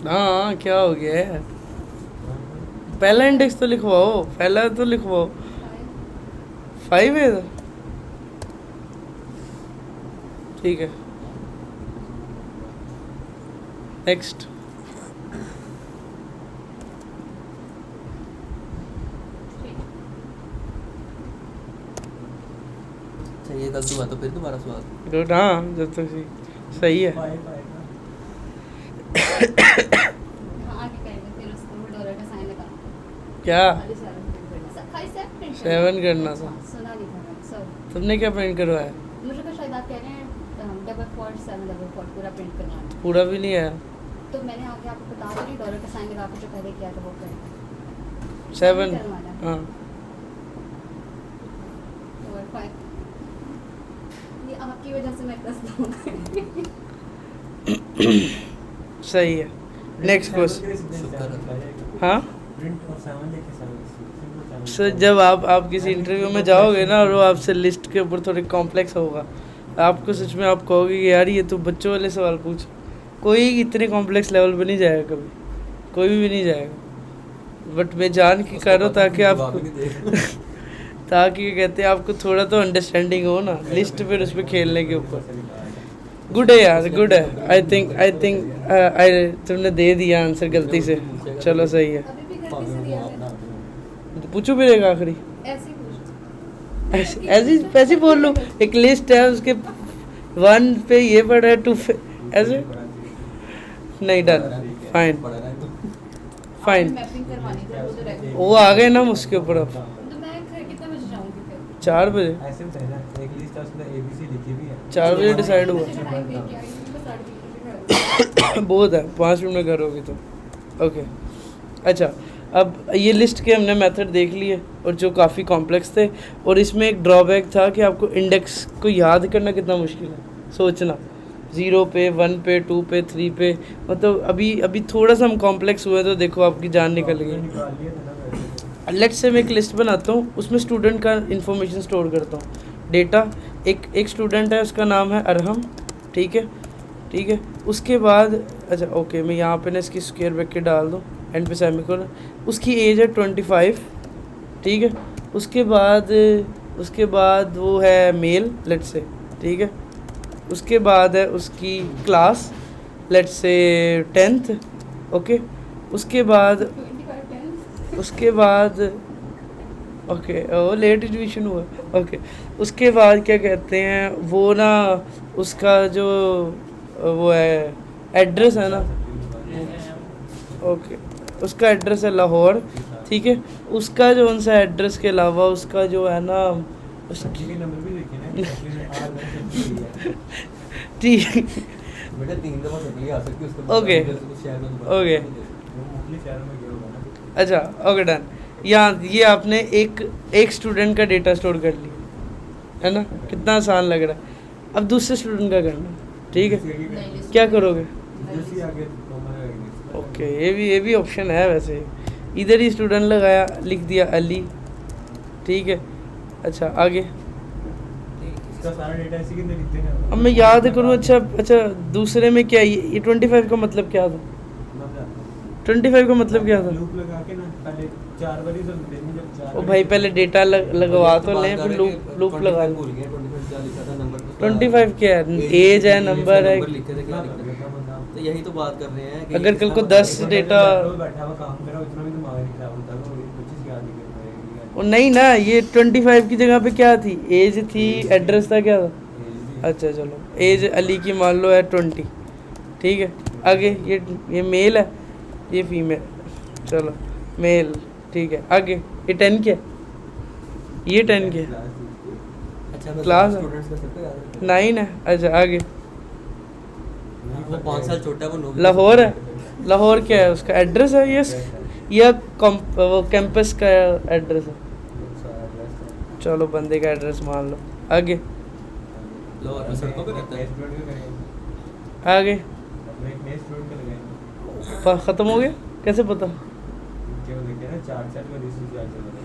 हाँ क्या हो गया है? पहला इंडेक्स तो लिखवाओ, पहला तो लिखवाओ। 5 है तो ठीक है। नेक्स्ट अच्छा ये गलत हुआ तो फिर दोबारा सवाल। गुड। हाँ जब तक सही है। 5 आएगा। हाँ, आगे करेंगे फिर उसको डॉलर का साइन लगा। क्या खाली 7 प्रिंट करना। खाली 7 प्रिंट 7 करना था? अच्छा, सुना नहीं था मैंने, सॉरी। तुमने क्या प्रिंट करवाया? मुझे कहा शायद आप कह रहे हैं डबल फॉल्ट 7 डबल फॉल्ट पूरा प्रिंट करना है। पूरा भी नहीं आया। तो मैंने आगे आपको बता रही डॉलर का साइन लगा के जो पहले किया था वो करें। 7 करवाना है। हाँ और 5 ये आपकी वजह से मैं 10 दूंगा। सही है। Next question. हाँ प्रिंट और 7 लेके 7 सर जब आप किसी इंटरव्यू में जाओगे ना और वो आपसे लिस्ट के ऊपर थोड़ी कॉम्प्लेक्स होगा, आपको सच में आप कहोगे कि यार ये तो बच्चों वाले सवाल पूछ। कोई इतने कॉम्प्लेक्स लेवल पे नहीं जाएगा कभी, कोई भी नहीं जाएगा। बट मैं जान के कर रहा हूँ ताकि आपको ताकि क्या कहते हैं आपको थोड़ा तो अंडरस्टैंडिंग हो ना लिस्ट फिर उस पर खेलने के ऊपर। गुड है यार, गुड है। आई थिंक तुमने दे दिया आंसर गलती से। चलो सही है। अभी भी गलती से दिया मैंने। पूछो फिर एक आखिरी। ऐसे ही पूछ। ऐसे बोल लो। एक लिस्ट है उसके 1 पे ये पड़ा है 2 पे ऐसे नहीं। Done fine fine. मैपिंग करवानी थी वो तो रह गई। वो आ गए ना उसके ऊपर अब। तो मैं घर कितने बजे जाऊंगी फिर? 4 बजे। ऐसे में ना एक लिस्ट है उसमें ABC लिखी भी है। 4 बजे डिसाइड हुआ। मुझे टाइम दे के आई हूँ, बस 8 बजे घर। बहुत है, 5 मिनट में करोगे तो ओके। अच्छा अब ये लिस्ट के हमने मेथड देख लिए और जो काफ़ी कॉम्प्लेक्स थे, और इसमें एक ड्रॉबैक था कि आपको इंडेक्स को याद करना कितना मुश्किल है। सोचना 0 पे 1 पे 2 पे 3 पे, मतलब अभी थोड़ा सा हम कॉम्प्लेक्स हुए तो देखो आपकी जान निकल गई। निकाल लिए थे ना वैसे। लेट्स से मैं एक लिस्ट बनाता हूँ, उसमें स्टूडेंट का इन्फॉर्मेशन स्टोर करता हूँ। डेटा एक स्टूडेंट है, उसका नाम है अरहम। ठीक है ठीक है। उसके बाद अच्छा ओके मैं यहाँ पे ना इसकी स्क्वायर ब्रैकेट डाल दूँ, एंड पे सेमीकोलन। उसकी एज है 25। ठीक है। उसके बाद वो है मेल लेट्स से। ठीक है। उसके बाद है उसकी class let's say 10th। Okay. उसके बाद 25 ओके वो लेट एडमिशन हुआ। ओके। उसके बाद क्या कहते हैं वो ना उसका जो वो है एड्रेस है ना, ओके उसका एड्रेस है लाहौर। ठीक है। उसका जो उनसा एड्रेस के अलावा उसका जो है ना सब्जी के नंबर भी लिखे ना कि सब्जी में आग में सब्जी हुई है। ठीक बेटा 3 दफा सब्जी आ सकती है उसके ओके, शहर में ओके। वो मुख्तलिफ शहरों में गया होगा ना। अच्छा ओके डन। यहाँ ये आपने एक स्टूडेंट का डेटा स्टोर कर लिया है ना, कितना आसान लग रहा है। अब दूसरे स्टूडेंट का करना। ठीक है। क्या करोगे? जैसे आगे कॉमन है। ओके ये भी ऑप्शन है वैसे। इधर ही स्टूडेंट लगाया, लिख दिया अली। ठीक है। अच्छा आगे इसका सारा डेटा इसी के अंदर लिखते हैं। अब मैं याद करूँ। अच्छा दूसरे में क्या ये 25 का मतलब क्या था? 25 का मतलब क्या था? लूप लगा के ना पहले 4 वैल्यूज होते हैं जब 4 ओ भाई पहले डेटा लगवा तो लें, फिर लूप लगा लें। भूल गया 25 क्या लिखा था नंबर तो 25 क्या है? एज है, नंबर है। नंबर लिखे थे क्या लिखे थे? तो यही तो बात कर रहे हैं कि अगर कल को 10 डेटा बैठा हुआ काम करा उतना भी दिमाग नहीं खराब होता तो कुछ चीज याद नहीं कर पाएगा। ओ नहीं ना, ये 25 की जगह पे क्या थी? एज थी, एड्रेस था, क्या था? अच्छा चलो, एज अली की मान लो है 20, ठीक है। आगे ये मेल है, ये फीमेल, चलो मेल, ठीक है। आगे ये 10 क्या है? ये 10 क्या है? अच्छा बस क्लास है। स्टूडेंट्स का सबको याद रखते हैं। 9 है। अच्छा आगे वो 5 साल छोटा है, वो 9 लाहौर है। लाहौर क्या है? उसका एड्रेस है यस, या वो कैंपस का एड्रेस है? चलो बंदे का एड्रेस मान लो। आगे लाहौर में सड़कों पे रहता है। आगे ख़त्म हो गया? कैसे पता?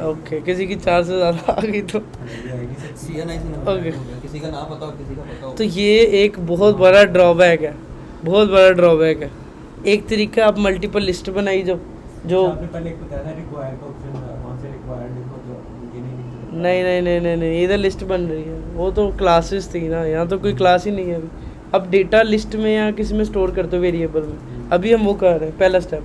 ओके, किसी की 4 से ज़्यादा आ गई तो CNI से नंबर ओके। हो गया, किसी का नाम पता हो किसी का पता हो। तो ये एक बहुत बड़ा ड्रॉबैक है, बहुत बड़ा ड्रॉबैक है। एक तरीका आप मल्टीपल लिस्ट बनाई जो आपने पहले एक बताया था रिक्वायर का ऑप्शन था, वहां से रिक्वायर्ड लिखो तो ये नहीं लिखते। नहीं, इधर लिस्ट बन रही है। वो तो क्लासेस थी ना, यहाँ तो कोई क्लास ही नहीं है अभी। अब डेटा लिस्ट में या किसी में स्टोर करते हो वेरिएबल में, अभी हम वो कर रहे हैं पहला स्टेप।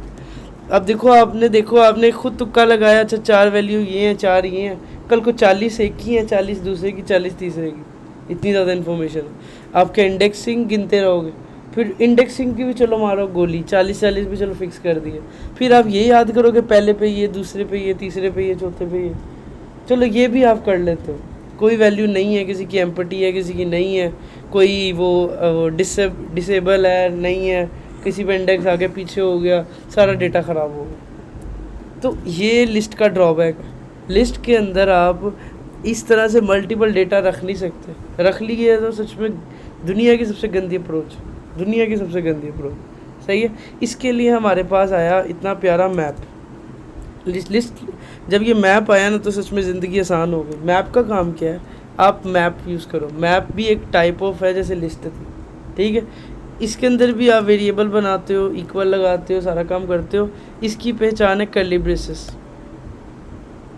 अब देखो आपने खुद तुक्का लगाया। अच्छा 4 वैल्यू ये हैं, 4 ये हैं, कल को 40 एक की है, 40 दूसरे की, 40 तीसरे की, इतनी ज़्यादा इन्फॉर्मेशन है। आपके इंडेक्सिंग गिनते रहोगे, फिर इंडेक्सिंग की भी चलो मारो गोली, 40 भी चलो फिक्स कर दिए। फिर आप ये याद करोगे पहले पे ये, दूसरे पे ये, तीसरे पे ये, चौथे पे ये, चलो ये भी आप कर लेते हो। कोई वैल्यू नहीं है, किसी की एम्पटी है, किसी की नहीं है, कोई वो डिसेबल है नहीं है, किसी पे इंडेक्स आगे पीछे हो गया, सारा डेटा ख़राब हो गया। तो ये लिस्ट का ड्रॉबैक है। लिस्ट के अंदर आप इस तरह से मल्टीपल डेटा रख नहीं सकते। रख लिए तो सच में दुनिया की सबसे गंदी अप्रोच, दुनिया की सबसे गंदी अप्रोच। सही है। इसके लिए हमारे पास आया इतना प्यारा मैप। लिस्ट जब ये मैप आया ना तो सच में ज़िंदगी आसान हो गई। मैप का काम क्या है? आप मैप यूज़ करो। मैप भी एक टाइप ऑफ है जैसे लिस्ट थी, ठीक है। इसके अंदर भी आप वेरिएबल बनाते हो, इक्वल लगाते हो, सारा काम करते हो। इसकी पहचान है कर्ली ब्रेसेस।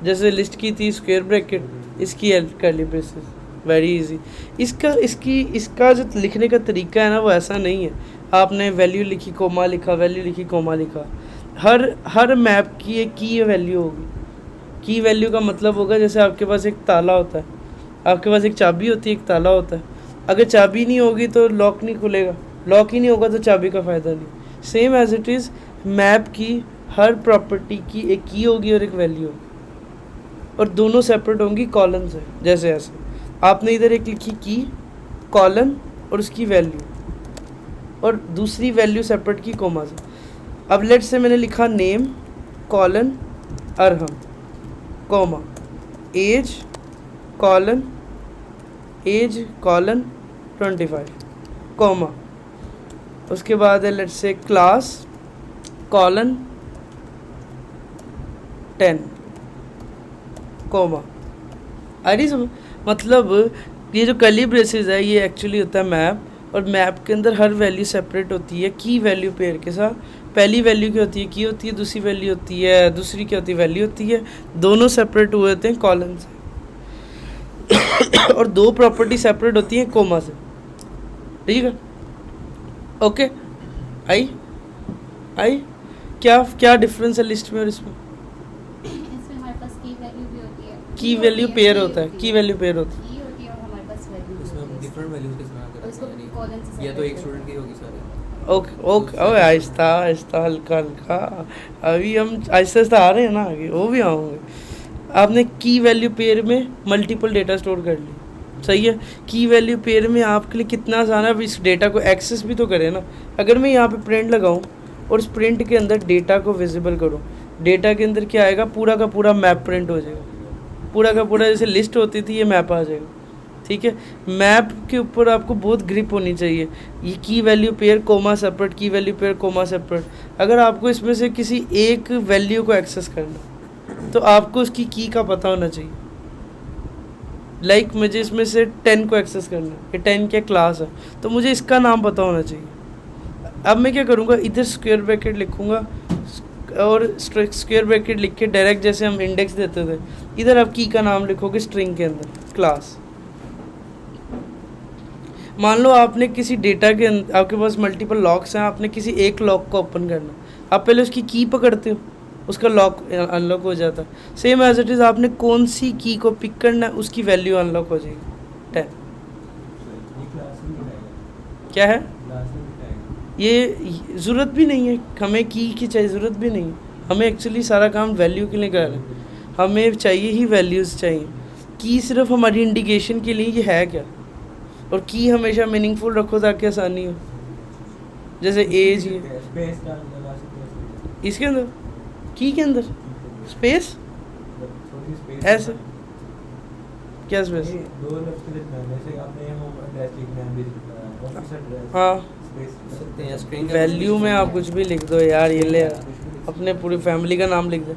जैसे लिस्ट की थी स्क्वायर ब्रैकेट, इसकी है कर्ली ब्रेसेस। Very easy. इसका जो लिखने का तरीका है ना वो ऐसा नहीं है। आपने वैल्यू लिखी, कोमा लिखा, वैल्यू लिखी, कोमा लिखा। हर मैप की एक की वैल्यू होगी। की वैल्यू का मतलब होगा जैसे आपके पास एक ताला होता है, आपके पास एक चाबी होती है, एक ताला होता है। अगर चाबी नहीं होगी तो लॉक नहीं खुलेगा, लॉक ही नहीं होगा तो चाबी का फ़ायदा नहीं। Same as it is map की हर प्रॉपर्टी की एक की होगी और एक वैल्यू होगी, और दोनों सेपरेट होंगी कॉलन से। जैसे ऐसे आपने इधर एक लिखी की, कॉलन और उसकी वैल्यू, और दूसरी वैल्यू सेपरेट की कोमा से। अब लेट से मैंने लिखा name colon Arham comma age colon 25 comma, उसके बाद है लेट से क्लास कॉलन 10 कोमा। अरे मतलब ये जो कर्ली ब्रेसेस है ये एक्चुअली होता है मैप, और मैप के अंदर हर वैल्यू सेपरेट होती है की वैल्यू पेयर के साथ। पहली वैल्यू क्या होती है? की होती है। दूसरी वैल्यू होती है, दूसरी क्या होती है? वैल्यू होती है। दोनों सेपरेट हुए होते हैं कॉलन से और दो प्रॉपर्टी सेपरेट होती हैं कोमा से, ठीक है। ओके, आई क्या डिफरेंस है लिस्ट में और इसमें? इसमें हमारे पास की वैल्यू भी होती है, की वैल्यू पेयर होता है, की वैल्यू पेयर होती है। की होती है और हमारे पास वैल्यू भी इसमें हम होती है। डिफरेंट वैल्यूज के इस्तेमाल और करते इसको हैं, यानी कॉलन से या तो एक separate स्टूडेंट की होगी सारे। ओके ओए आहिस्ता हल्का। अभी हम आहिस्ता आ रहे हैं ना आगे, वो भी आऊँगे। आपने की वैल्यू पेयर में मल्टीपल डेटा स्टोर कर ली, सही है। की वैल्यू पेयर में आपके लिए कितना आसान है, अब इस डेटा को एक्सेस भी तो करें ना। अगर मैं यहाँ पे प्रिंट लगाऊँ और उस प्रिंट के अंदर डेटा को विजिबल करूँ, डेटा के अंदर क्या आएगा? पूरा का पूरा मैप प्रिंट हो जाएगा, पूरा का पूरा। जैसे लिस्ट होती थी ये मैप आ जाएगा, ठीक है। मैप के ऊपर आपको बहुत ग्रिप होनी चाहिए। ये की वैल्यू पेयर कोमा सेपरेट, की वैल्यू पेयर कोमा सेपरेट। अगर आपको इसमें से किसी एक वैल्यू को एक्सेस करना तो आपको उसकी की का पता होना चाहिए, लाइक मुझे इसमें से 10 को एक्सेस करना है, ये 10 क्या क्लास है, तो मुझे इसका नाम पता होना चाहिए। अब मैं क्या करूँगा, इधर स्क्वायर ब्रैकेट लिखूँगा और स्क्वायर ब्रैकेट लिख के डायरेक्ट जैसे हम इंडेक्स देते थे, इधर आप की का नाम लिखोगे स्ट्रिंग के अंदर क्लास। मान लो आपने किसी डेटा के अंदर, आपके पास मल्टीपल लॉक्स हैं, आपने किसी एक लॉक को ओपन करना, आप पहले उसकी की पकड़ते हो, उसका लॉक अनलॉक हो जाता है। सेम एज इट इज़ आपने कौन सी की को पिक करना है, उसकी वैल्यू अनलॉक हो जाएगी 10। ये क्लास में बिठाएगा, क्या है क्लास में बिठाएगा। ये, ज़रूरत भी नहीं है हमें की चाहिए, ज़रूरत भी नहीं है हमें, एक्चुअली सारा काम वैल्यू के लिए कर रहे हैं, हमें चाहिए ही वैल्यूज़ चाहिए। की सिर्फ हमारी इंडिकेशन के लिए ये है क्या, और की हमेशा मीनिंगफुल रखो ताकि आसानी हो। जैसे एज ये स्पेस डाल दो, लास्ट में इसके अंदर की के अंदर स्पेस, थोड़ी स्पेस ऐसे क्या स्पेस, ये दो लेफ्ट लिखना है, जैसे आपने होम एड्रेस लिखना है, ऑफिस एड्रेस, हाँ स्पेस सकते हैं स्क्रीन वैल्यू में आप कुछ भी लिख दो यार, ये ले अपने पूरी फैमिली का नाम लिख दो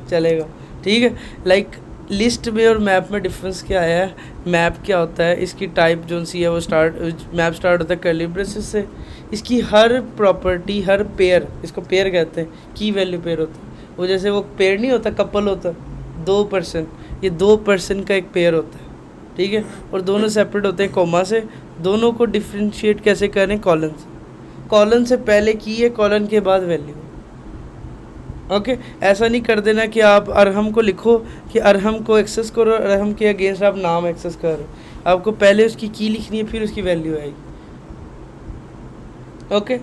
चलेगा, ठीक है। लाइक लिस्ट में और मैप में डिफरेंस क्या है, मैप क्या होता है, इसकी टाइप जो सी है वो मैप स्टार्ट होता है कर्ली ब्रेसेस से, इसकी हर प्रॉपर्टी, हर पेयर, इसको पेयर कहते हैं, की वैल्यू पेयर होता है। वो जैसे वो पेयर नहीं होता, कपल होता है 2 पर्सन, ये 2 पर्सन का एक पेयर होता है, ठीक है, और दोनों सेपरेट होते हैं कोमा से। दोनों को डिफ्रेंशिएट कैसे करें, कॉलन से, कॉलन से पहले की है, कॉलन के बाद वैल्यू। ओके ऐसा नहीं कर देना कि आप अरहम को लिखो कि अरहम को एक्सेस करो, अरहम के अगेंस्ट आप नाम एक्सेस करो, आपको पहले उसकी की लिखनी है फिर उसकी वैल्यू आएगी। ओके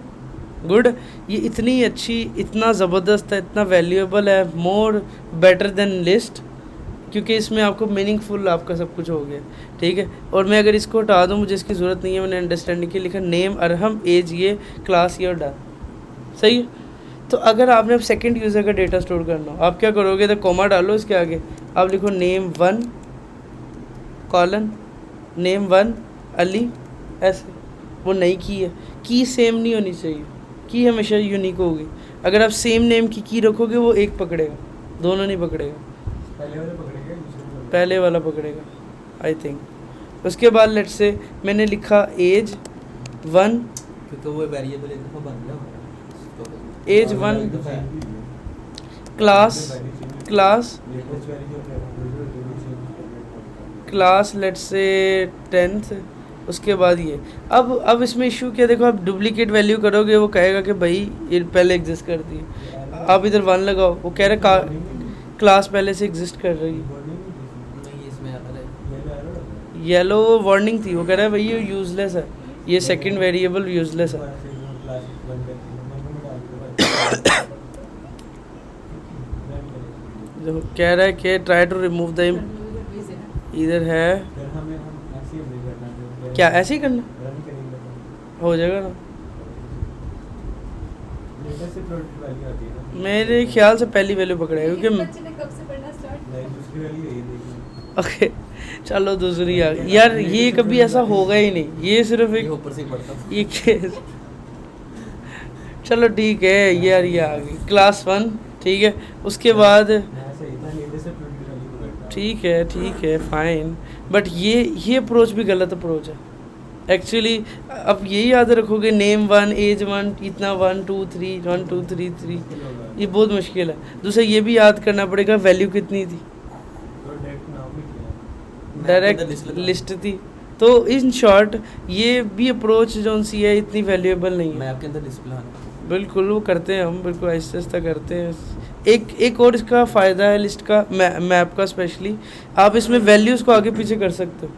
गुड, ये इतनी अच्छी, इतना ज़बरदस्त है, इतना वैल्यूएबल है, मोर बेटर देन लिस्ट, क्योंकि इसमें आपको मीनिंगफुल आपका सब कुछ हो गया, ठीक है। और मैं अगर इसको हटा दूँ, मुझे इसकी ज़रूरत नहीं है, मैंने अंडरस्टैंडिंग के लिखा नेम अरहम, एज ये, क्लास ये और डन, सही है। तो अगर आपने अब सेकंड यूज़र का डेटा स्टोर करना हो, आप क्या करोगे, तो कोमा डालो इसके आगे, आप लिखो नेम 1 कॉलन नेम 1 अली, ऐसे, वो नई की है, की सेम नहीं होनी चाहिए, की हमेशा यूनिक होगी। अगर आप सेम नेम की रखोगे वो एक पकड़ेगा, दोनों नहीं पकड़ेगा, पहले वाला पकड़ेगा, दूसरे वाला पहले वाला पकड़ेगा आई थिंक। उसके बाद लेट्स से मैंने लिखा एज 1, क्योंकि वो वेरिएबल एक दफ़ा बन गया, as 1 class class let's say 10th। उसके बाद ये अब इसमें इशू क्या, देखो आप डुप्लीकेट वैल्यू करोगे, वो कहेगा कि भाई ये पहले एग्जिस्ट करती है, आप इधर 1 लगाओ, वो कह रहा क्लास पहले से एग्जिस्ट कर रही है। नहीं इसमें अलग है, येलो वार्निंग थी, वो कह रहा है भाई ये यूज़लेस है, ये सेकंड वेरिएबल यूज़लेस है। जो कह रहा है कि ट्राई टू रिमूव द इधर है, क्या ऐसे ही करना हो जाएगा ना, मेरे ख्याल से पहली वैल्यू पकड़ेगा, क्योंकि बच्चे ने कब से पढ़ना स्टार्ट, ओके चलो दूसरी आ गई यार, ये कभी ऐसा होगा ही नहीं, ये सिर्फ ये एक ऊपर से ही पढ़ता था। ये केस चलो ठीक है यार, ये आ गई क्लास 1, ठीक है। उसके बाद ठीक है फाइन, बट ये अप्रोच भी गलत अप्रोच है एक्चुअली। अब यही याद रखोगे नेम 1 एज 1 इतना 1 2 3 1 2 3 3, ये बहुत मुश्किल है। दूसरा ये भी याद करना पड़ेगा वैल्यू कितनी थी, डायरेक्ट लिस्ट थी। तो इन शॉर्ट ये भी अप्रोच जो सी है इतनी वैल्यूएबल नहीं है। मैं आपके अंदर डिस्प्ले आने बिल्कुल वो करते हैं हम, बिल्कुल आहिस्ता आहिस्ता करते हैं। एक और इसका फ़ायदा है लिस्ट का, मैप का स्पेशली, आप इसमें वैल्यूज़ को आगे पीछे कर सकते हो।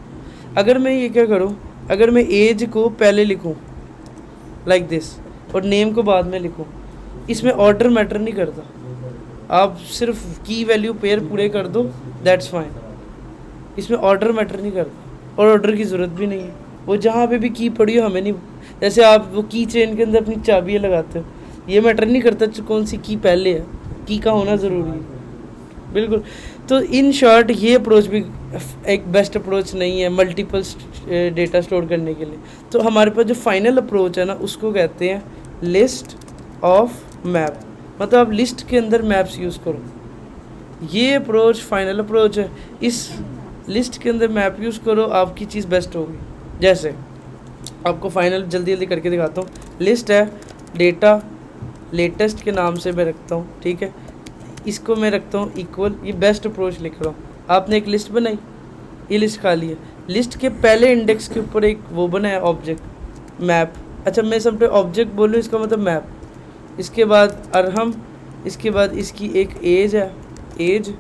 अगर मैं ये क्या करूँ, अगर मैं एज को पहले लिखूँ लाइक दिस और नेम को बाद में लिखूँ, इसमें ऑर्डर मैटर नहीं करता, आप सिर्फ की वैल्यू पेयर पूरे कर दो, दैट्स फाइन। इसमें ऑर्डर मैटर नहीं करता और ऑर्डर की ज़रूरत भी नहीं है। वो जहाँ पे भी की पड़ी हो हमें नहीं, जैसे आप वो की चेन के अंदर अपनी चाबियाँ लगाते हो, ये मैटर नहीं करता कौन सी की पहले है, की का होना ज़रूरी है बिल्कुल। तो इन शॉर्ट ये अप्रोच भी एक बेस्ट अप्रोच नहीं है मल्टीपल डेटा स्टोर करने के लिए। तो हमारे पास जो फाइनल अप्रोच है ना, उसको कहते हैं लिस्ट ऑफ मैप, मतलब आप लिस्ट के अंदर मैप्स यूज़ करो। ये अप्रोच फाइनल अप्रोच है। इस लिस्ट के अंदर मैप यूज़ करो, आपकी चीज़ बेस्ट होगी। जैसे आपको फाइनल जल्दी जल्दी करके दिखाता हूँ। लिस्ट है, डेटा लेटेस्ट के नाम से मैं रखता हूँ, ठीक है। इसको मैं रखता हूँ इक्वल, ये बेस्ट अप्रोच लिख रहा हूँ। आपने एक लिस्ट बनाई, ये लिस्ट खाली है, लिस्ट के पहले इंडेक्स के ऊपर एक वो बनाया ऑब्जेक्ट मैप। अच्छा मैं सब ऑब्जेक्ट बोलूँ, इसका मतलब मैप। इसके बाद अरहम, इसके बाद इसकी एक एज है, एज,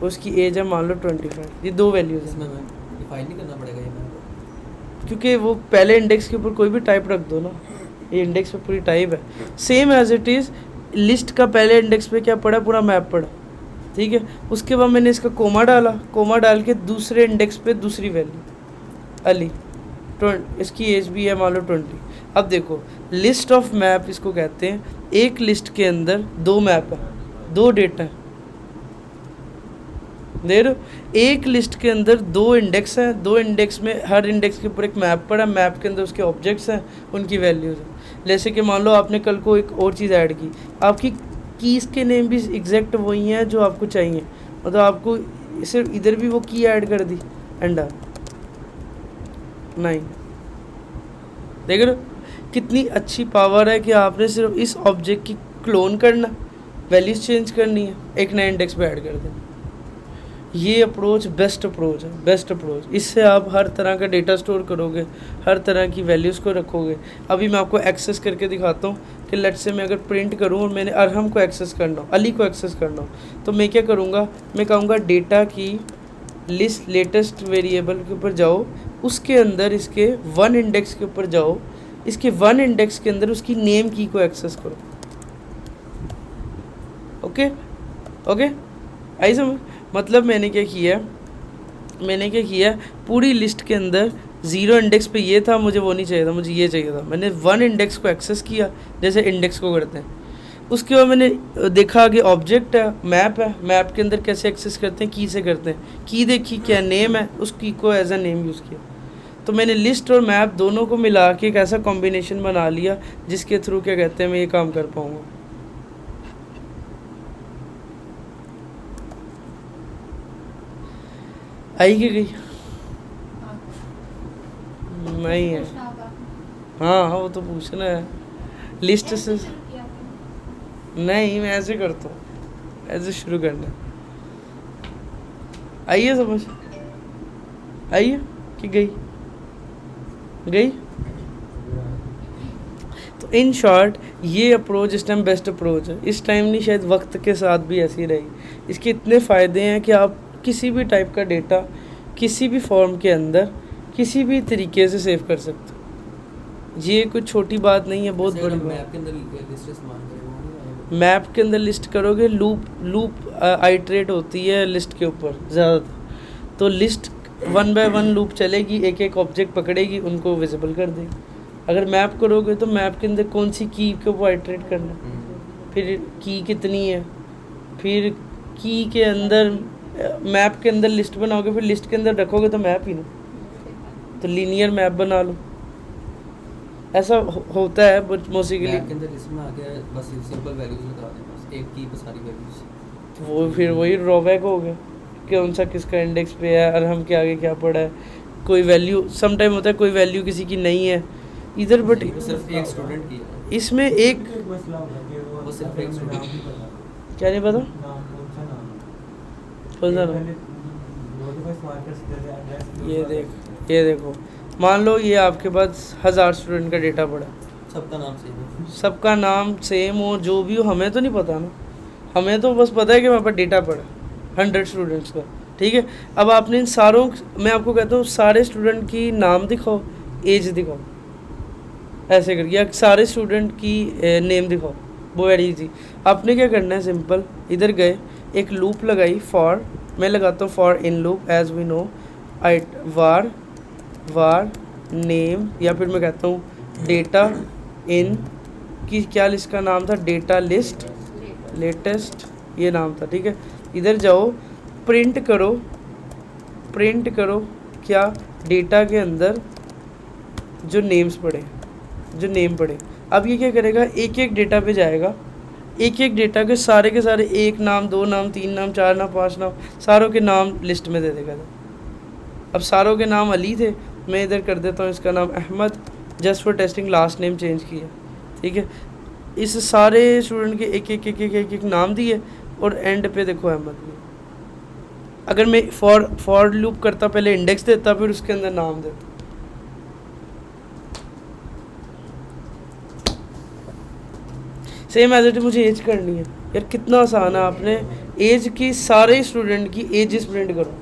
उसकी एज है मान लो 25। ये दो वैल्यूज़ हैं, इसमें मैं डिफाइन नहीं करना पड़ेगा ये मैप। क्योंकि वो पहले इंडेक्स के ऊपर कोई भी टाइप रख दो ना, ये इंडेक्स पे पूरी टाइप है। Same as it is list का पहले इंडेक्स पे क्या पड़ा, पूरा मैप पड़ा, ठीक है। उसके बाद मैंने इसका कोमा डाला, कोमा डाल के दूसरे इंडेक्स पे दूसरी वैल्यू अली, इसकी एज भी है मान लो 20। अब देखो लिस्ट ऑफ मैप इसको कहते हैं। एक लिस्ट के अंदर दो मैप है, दो डेटा है, देख रहे हो। एक लिस्ट के अंदर दो इंडेक्स हैं, दो इंडेक्स में हर इंडेक्स के ऊपर एक मैप पड़ा, मैप के अंदर उसके ऑब्जेक्ट्स हैं, उनकी वैल्यूज़ हैं। जैसे कि मान लो आपने कल को एक और चीज़ ऐड की, आपकी कीज़ के नेम भी एग्जैक्ट वही हैं जो आपको चाहिए, मतलब आपको सिर्फ इधर भी वो की ऐड कर दी, एंडर 9। देख रहे हो कितनी अच्छी पावर है कि आपने सिर्फ इस ऑब्जेक्ट की क्लोन करना, वैल्यूज चेंज करनी है, एक नए इंडेक्स पे ऐड कर देना। ये अप्रोच बेस्ट अप्रोच है, बेस्ट अप्रोच। इससे आप हर तरह का डेटा स्टोर करोगे, हर तरह की वैल्यूज़ को रखोगे। अभी मैं आपको एक्सेस करके दिखाता हूँ कि लेट्स से मैं अगर प्रिंट करूँ और मैंने अरहम को एक्सेस करना हो, अली को एक्सेस करना हो, तो मैं क्या करूँगा, मैं कहूँगा डेटा की लिस्ट लेटेस्ट वेरिएबल के ऊपर जाओ, उसके अंदर इसके 1 इंडेक्स के ऊपर जाओ, इसके 1 इंडेक्स के अंदर उसकी नेम की को एक्सेस करो। ओके ओके, आई समझ। मतलब मैंने क्या किया, पूरी लिस्ट के अंदर 0 इंडेक्स पे ये था, मुझे वो नहीं चाहिए था, मुझे ये चाहिए था। मैंने 1 इंडेक्स को एक्सेस किया जैसे इंडेक्स को करते हैं। उसके बाद मैंने देखा कि ऑब्जेक्ट है, मैप है, मैप के अंदर कैसे एक्सेस करते हैं, की से करते हैं। की देखी क्या नेम है, उस की को एज अ नेम यूज़ किया। तो मैंने लिस्ट और मैप दोनों को मिला के एक ऐसा कॉम्बिनेशन बना लिया जिसके थ्रू क्या कहते हैं मैं ये काम कर पाऊँगा। आई कि गई? नहीं है। पूछना होगा। हाँ हाँ वो तो पूछना है लिस्ट से। ऐसे शुरू किया आपने? नहीं मैं ऐसे करता हूँ, ऐसे शुरू करना। आइए समझ, आइए कि गई तो इन शॉर्ट ये अप्रोच इस टाइम बेस्ट अप्रोच है। इस टाइम नहीं, शायद वक्त के साथ भी ऐसी रहेगी। इसके इतने फ़ायदे हैं कि आप किसी भी टाइप का डेटा किसी भी फॉर्म के अंदर किसी भी तरीके से सेव कर सकते हो। ये कोई छोटी बात नहीं है, बहुत जैसे बड़ी अगर बात। मैप के अंदर लिस्ट इस्तेमाल करें वो नहीं आएगा। मैप के अंदर लिस्ट करोगे, लूप आइटरेट होती है लिस्ट के ऊपर ज़्यादातर, तो लिस्ट 1 बाय 1 लूप चलेगी, एक एक ऑब्जेक्ट पकड़ेगी, उनको विजिबल कर देगी। अगर मैप करोगे तो मैप के अंदर कौन सी की के ऊपर आइटरेट करना है, फिर की कितनी है, फिर की के अंदर मैप के अंदर लिस्ट बनाओगे, फिर लिस्ट के अंदर रखोगे तो मैप ही ना, तो लीनियर मैप बना लो। ऐसा होता है बट मोस्टली मैप के अंदर लिस्ट में आके बस सिंपल वैल्यूज लगा दें, बस एक की पे सारी वैल्यूज। वो फिर वही ड्रॉबैक हो गया, कौन सा किसका इंडेक्स पे है और हम के आगे क्या पड़ा है, कोई वैल्यू समटाइम होता है कोई वैल्यू किसी की नहीं है इधर, बट सिर्फ एक स्टूडेंट की है। इसमें एक मसला होगा कि वो सिर्फ एक नाम student। नहीं पता। क्या नहीं पता नाम कौन सा नाम है? कौन सा ये नाम? पहले notifies markers जैसे address ये देखो मान लो ये आपके पास 1000 स्टूडेंट का डेटा पड़ा, सबका नाम सेम है। सबका नाम सेम हो, जो भी हो, हमें तो नहीं पता ना, हमें तो बस पता है कि मेरे पास डेटा पड़ा 100 स्टूडेंट्स का, ठीक है। अब आपने इन सारों, मैं आपको कहता हूँ सारे स्टूडेंट की नाम दिखाओ, एज दिखाओ, ऐसे करके, या सारे स्टूडेंट की नेम दिखाओ, वो वेरी इजी। आपने क्या करना है, सिंपल इधर गए, एक लूप लगाई फॉर, मैं लगाता हूँ for in loop as we know, var name, या फिर मैं कहता हूँ डेटा इन की क्या लिस्ट का नाम था, डेटा लिस्ट लेटेस्ट, ये नाम था, ठीक है। इधर जाओ, प्रिंट करो क्या डेटा के अंदर जो नेम्स पड़े, जो नेम पड़े। अब ये क्या करेगा, एक एक डेटा पे जाएगा, एक एक डेटा के सारे एक नाम, 2 नाम, 3 नाम, 4 नाम, 5 नाम, सारों के नाम लिस्ट में दे देगा। अब सारों के नाम अली थे, मैं इधर कर देता हूँ इसका नाम Ahmad, just for testing last name change किया, ठीक है। इस सारे स्टूडेंट के एक नाम दिए और एंड पे देखो अहमद भी। अगर मैं फॉर लूप करता, पहले इंडेक्स देता फिर उसके अंदर नाम देता। सेम एज इट मुझे एज करनी है यार, कितना आसान है। आपने एज की सारे स्टूडेंट की एजेस प्रिंट करो,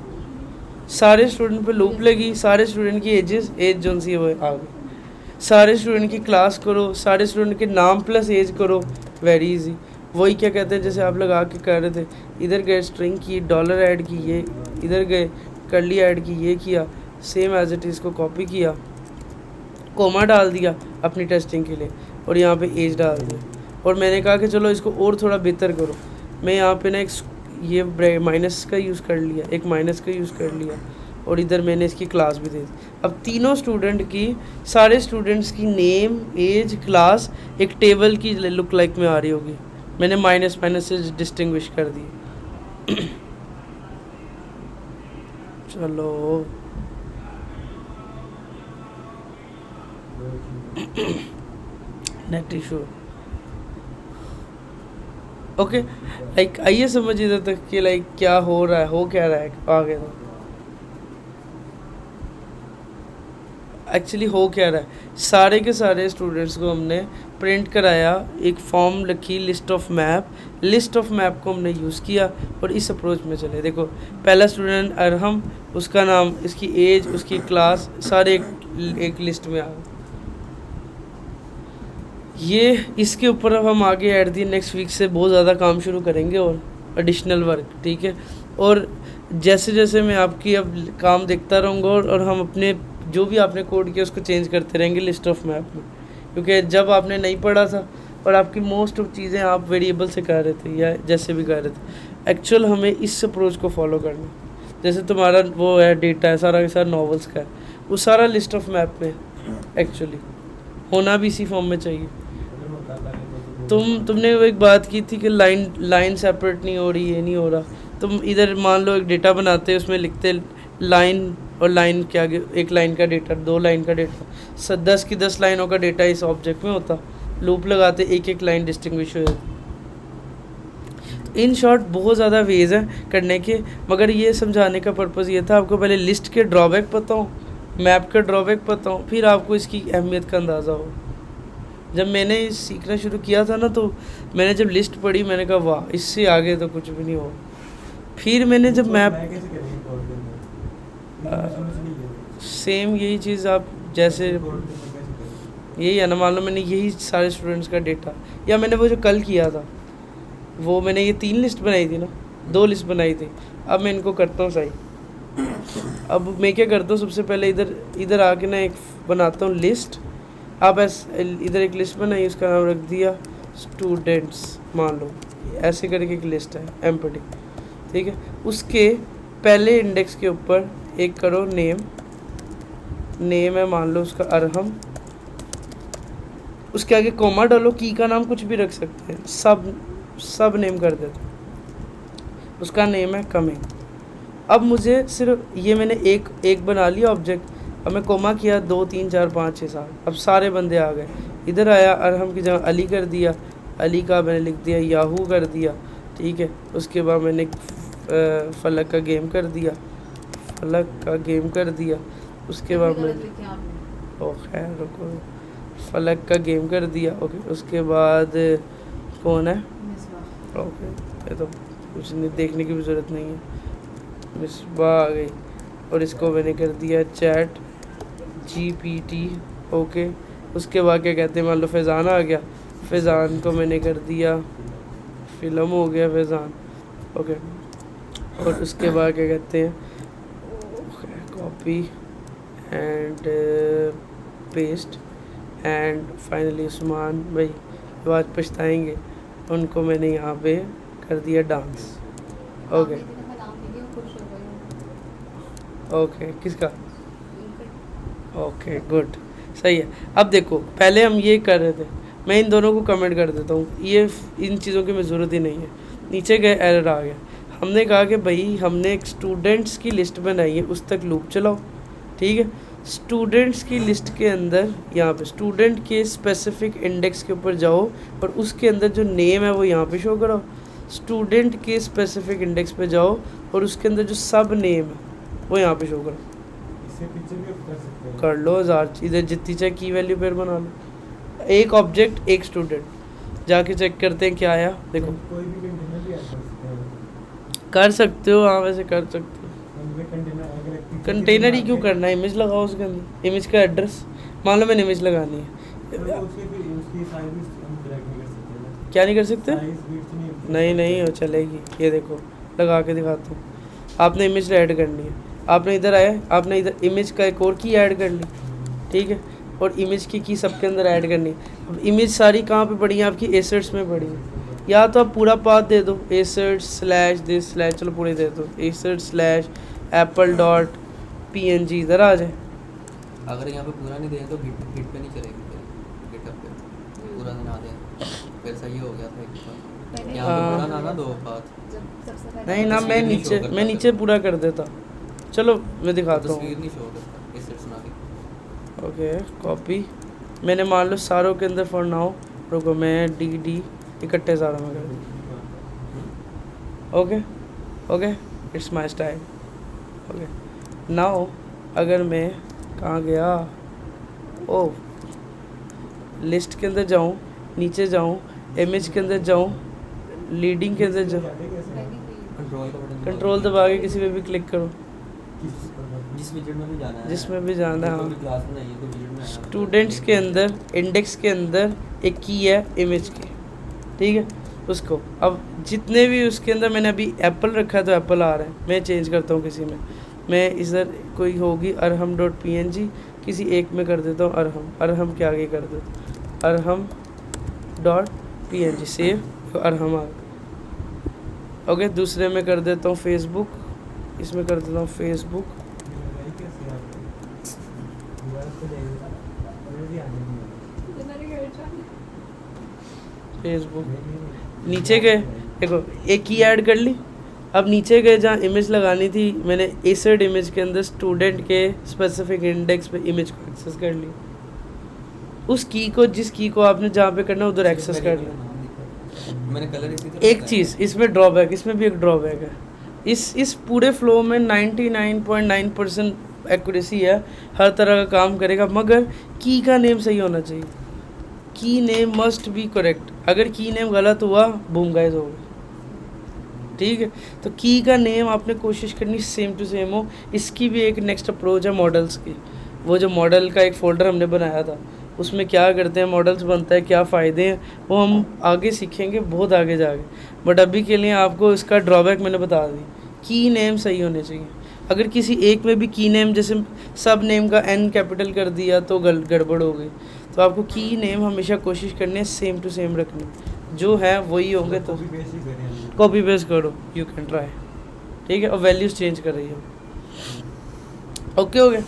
सारे स्टूडेंट पे लूप लगी, सारे स्टूडेंट की एजेस, एज जोन सी है वो आ गई। सारे स्टूडेंट की क्लास करो, सारे स्टूडेंट के नाम प्लस एज करो, वेरी इजी। वही क्या कहते हैं जैसे आप लगा के कर रहे थे, इधर गए स्ट्रिंग की, डॉलर ऐड की, ये इधर गए कर्ली ऐड की, ये किया, सेम एज इट इज़ को कॉपी किया, कोमा डाल दिया अपनी टेस्टिंग के लिए और यहाँ पे एज डाल दिया। और मैंने कहा कि चलो इसको और थोड़ा बेहतर करो, मैं यहाँ पे ना एक ये माइनस का यूज़ कर लिया, एक माइनस का यूज़ कर लिया और इधर मैंने इसकी क्लास भी दे दी। अब तीनों स्टूडेंट की, सारे स्टूडेंट्स की नेम, एज, क्लास एक टेबल की लुक लाइक में आ रही होगी। मैंने माइनस माइनस से डिस्टिंग्विश कर दी। चलो नेट इशू, ओके। लाइक आइए समझ इधर तक कि लाइक क्या हो रहा है, हो क्या रहा है आगे। तो एक्चुअली हो क्या रहा है, सारे के सारे स्टूडेंट्स को हमने प्रिंट कराया, एक फॉर्म रखी list of map, list of map को हमने यूज़ किया और इस अप्रोच में चले। देखो पहला स्टूडेंट अरहम, उसका नाम, इसकी एज, उसकी क्लास, सारे एक लिस्ट में आ गए। ये इसके ऊपर अब हम आगे ऐड दी नेक्स्ट वीक से बहुत ज़्यादा काम शुरू करेंगे और एडिशनल वर्क, ठीक है। और जैसे जैसे मैं आपकी अब काम देखता रहूँगा और हम अपने जो भी आपने कोड किया उसको चेंज करते रहेंगे लिस्ट ऑफ मैप में, क्योंकि जब आपने नहीं पढ़ा था और आपकी मोस्ट ऑफ चीज़ें आप वेरिएबल से कर रहे थे या जैसे भी कर रहे थे, एक्चुअल हमें इस अप्रोच को फॉलो करना। जैसे तुम्हारा वो है डेटा है सारा के सारा नॉवेल्स का है, वो सारा लिस्ट ऑफ मैप में एक्चुअली होना भी इसी फॉर्म में चाहिए। तुमने वो एक बात की थी कि लाइन सेपरेट नहीं हो रही, ये नहीं हो रहा। तुम इधर मान लो एक डेटा बनाते, उसमें लिखते लाइन और लाइन के आगे एक लाइन का डेटा, 2 लाइन का डेटा, 10 की 10 लाइनों का डेटा इस ऑब्जेक्ट में होता, लूप लगाते एक एक लाइन डिस्टिंग्विश हो जाती। इन शॉर्ट बहुत ज़्यादा वेज हैं करने के, मगर ये समझाने का पर्पज़ ये था आपको पहले लिस्ट के ड्रॉबैक पता हो, मैप का ड्रॉबैक पता हो, फिर आपको इसकी अहमियत का अंदाज़ा हो। जब मैंने सीखना शुरू किया था ना, तो मैंने जब लिस्ट पढ़ी मैंने कहा वाह, इससे आगे तो कुछ भी नहीं हो। फिर मैंने जब मैप, सेम यही चीज़ आप जैसे यही है ना, मान लो मैंने यही सारे स्टूडेंट्स का डेटा, या मैंने वो जो कल किया था वो मैंने ये 3 लिस्ट बनाई थी ना, 2 लिस्ट बनाई थी। अब मैं इनको करता हूँ सही। अब मैं क्या करता हूँ, सबसे पहले इधर आके ना एक बनाता हूँ लिस्ट। आप इधर एक लिस्ट बनाई, उसका नाम रख दिया स्टूडेंट्स, मान लो ऐसे करके एक लिस्ट है एम्प्टी, ठीक है। उसके पहले इंडेक्स के ऊपर एक करो नेम है मान लो उसका अरहम, उसके आगे कोमा डालो, की का नाम कुछ भी रख सकते हैं, सब नेम कर देते, उसका नेम है कमिंग। अब मुझे सिर्फ ये मैंने एक बना लिया ऑब्जेक्ट, अब मैं कोमा किया 2 3 4 5 6 7, अब सारे बंदे आ गए। इधर आया अरहम की जगह अली कर दिया, अली का मैंने लिख दिया याहू कर दिया, ठीक है। उसके बाद मैंने फलक का गेम कर दिया, उसके बाद मैं खैर रुको, फलक का गेम कर दिया, ओके। उसके बाद कौन है, ओके, ये तो कुछ नहीं देखने की भी ज़रूरत नहीं है, मिसबा आ गई। और इसको मैंने कर दिया चैट GPT, ओके। उसके बाद क्या कहते हैं, मान लो फैज़ान आ गया, फैज़ान को मैंने कर दिया फ़िल्म, हो गया फैज़ान, ओके। और उसके बाद क्या कहते हैं, copy and paste and finally Usman भाई जो आज पछताएंगे, उनको मैंने यहाँ पे कर दिया डांस, ओके। ओके किसका, ओके गुड, सही है। अब देखो पहले हम ये कर रहे थे, मैं इन दोनों को कमेंट कर देता हूँ, ये इन चीज़ों की मैं ज़रूरत ही नहीं है। नीचे गए एरर आ गया, हमने कहा कि भाई हमने एक स्टूडेंट्स की लिस्ट बनाई है, उस तक लूप चलाओ, ठीक है। स्टूडेंट्स की लिस्ट के अंदर यहाँ पे स्टूडेंट के स्पेसिफिक इंडेक्स के ऊपर जाओ और उसके अंदर जो नेम है वो यहाँ पे शो कराओ। स्टूडेंट के स्पेसिफिक इंडेक्स पे जाओ और उसके अंदर जो सब नेम है वो यहाँ पे शो करो। इससे पीछे भी कर सकते हैं। कर लो 1000 चीज़ें, जितनी चाहे की वैल्यू पेयर बना लो। एक ऑब्जेक्ट एक स्टूडेंट, जाके चेक करते हैं क्या आया। देखो कोई भी कंटेनर भी ऐड कर सकते हैं। कर सकते हो, हाँ वैसे कर सकते हो। उनमें कंटेनर अगर एक picture कंटेनर ही बना क्यों के- करना है, इमेज लगाओ उसके अंदर, इमेज का एड्रेस मान लो मैंने इमेज लगानी तो है, उसके फिर उसकी साइज भी हम ड्रैग नहीं कर सकते ना। क्या नहीं कर सकते? साइज विड्थ नहीं नहीं नहीं वो चलेगी। ये देखो लगा के दिखाता हूँ। आपने इमेज ऐड करनी है, आपने इधर आया, आपने इधर इमेज का एक और की ऐड कर ली, ठीक है, और इमेज की सबके अंदर ऐड करनी है। अब इमेज सारी कहाँ पे पड़ी है आपकी? एसेट्स में पड़ी है। या तो आप पूरा पाथ दे दो, एसेट्स स्लैश दिस स्लैश, चलो पूरे दे दो, एसेट्स स्लैश apple.png, इधर आ जाए। अगर यहाँ पे पूरा नहीं दें तो गिट पे नहीं चलेगी, गिटअप पे पूरा ना दें फिर सही हो गया था एक बार। पहले यहाँ पे हाँ। पूरा ना ना दो बात। जब सबसे पहले नहीं ना, मैं तस्वीर नहीं नीचे show करता मैं नीचे था। पूरा कर देता। चलो मैं दिखाता हूँ। तस्वीर नहीं शो करता इस सेट्स ना के। ओके कॉपी, मैंने मान लो सारों के अंदर फॉर नाउ, रुको मैं डी इकट्ठे सारों में कर दूँ। Okay okay it's my style. Okay now अगर मैं कहाँ गया, ओ लिस्ट के अंदर जाऊँ, नीचे जाऊँ, इमेज के अंदर जाऊँ, लीडिंग के अंदर जाऊँ, जाते कैसे हैं? पहले कोई- कंट्रोल का बटन कंट्रोल दबा के किसी पे भी क्लिक करो, किस पर? जिस विजेट में भी जाना है, जिसमें भी जाना है। कोई भी क्लास में नहीं है तो विजेट में आना है। स्टूडेंट्स के अंदर इंडेक्स के अंदर एक की है इमेज की, ठीक है, उसको अब जितने भी उसके अंदर मैंने अभी एप्पल रखा है तो एप्पल आ रहा है। मैं चेंज करता हूँ किसी में, मैं इधर कोई होगी arham.png, किसी एक में कर देता हूँ अरहम के आगे कर देता हूँ arham.png, सेव अरहम आ गया। ओके दूसरे में कर देता हूँ फेसबुक, इसमें कर देता हूँ फेसबुक, लगाई कैसे आपने? दीवार पे जाइएगा, already आने नहीं वाला। तो मैंने घर जाना। फेसबुक नहीं। नीचे गए, देखो एक की ऐड कर ली। अब नीचे गए जहाँ इमेज लगानी थी, मैंने एसेड इमेज के अंदर स्टूडेंट के स्पेसिफिक इंडेक्स पे इमेज को एक्सेस कर ली। उस की को, जिस की को आपने जहाँ पे करना उधर एक्सेस कर लिया। मैंने कलर इसी तरह एक चीज़ इसमें ड्रॉबैक, इसमें भी एक ड्रॉबैक है। इस पूरे फ्लो में 99.9% एक्यूरेसी है, हर तरह का काम करेगा, मगर की का नेम सही होना चाहिए। की नेम मस्ट बी करेक्ट। अगर की नेम गलत हुआ बूम गाइस हो गए, ठीक है। तो की का नेम आपने कोशिश करनी सेम टू सेम हो। इसकी भी एक नेक्स्ट अप्रोच है मॉडल्स की। वो जो मॉडल का एक फ़ोल्डर हमने बनाया था, उसमें क्या करते हैं, मॉडल्स बनता है, क्या फ़ायदे हैं, वो हम आगे सीखेंगे बहुत आगे जाके। बट अभी के लिए आपको इसका ड्रॉबैक मैंने बता दी, की नेम सही होने चाहिए। अगर किसी एक में भी की नेम, जैसे सब नेम का एन कैपिटल कर दिया तो गड़बड़ हो गई। तो आपको की नेम हमेशा कोशिश करनी है सेम टू सेम रखनी, जो है वही होंगे। तो कॉपी पेस्ट ही करें। कॉपी पेस्ट करो, यू कैन ट्राई, ठीक है। और वैल्यूज़ चेंज कर रही हो, ओके हो गया।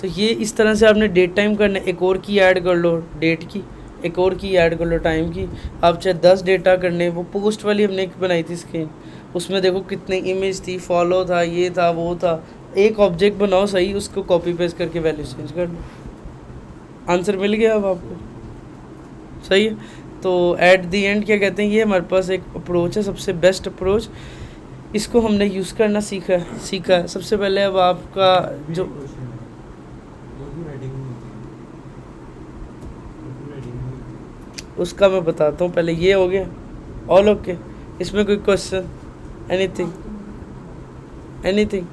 तो ये इस तरह से आपने डेट टाइम करना है। एक और की ऐड कर लो डेट की, एक और की ऐड कर लो टाइम की। आप चाहे 10 डेटा करने, वो पोस्ट वाली हमने एक बनाई थी स्क्रीन, उसमें देखो कितनी इमेज थी, फॉलो था, ये था, वो था। एक ऑब्जेक्ट बनाओ सही, उसको कॉपी पेस्ट करके वैल्यू चेंज कर लो। आंसर मिल गया अब आपको, सही है। तो एट द एंड क्या कहते हैं, ये हमारे पास एक अप्रोच है, सबसे बेस्ट अप्रोच। इसको हमने यूज़ करना सीखा है। सबसे पहले अब आपका जो उसका मैं बताता हूँ, पहले ये हो गया ऑल ओके। इसमें कोई क्वेश्चन, एनीथिंग?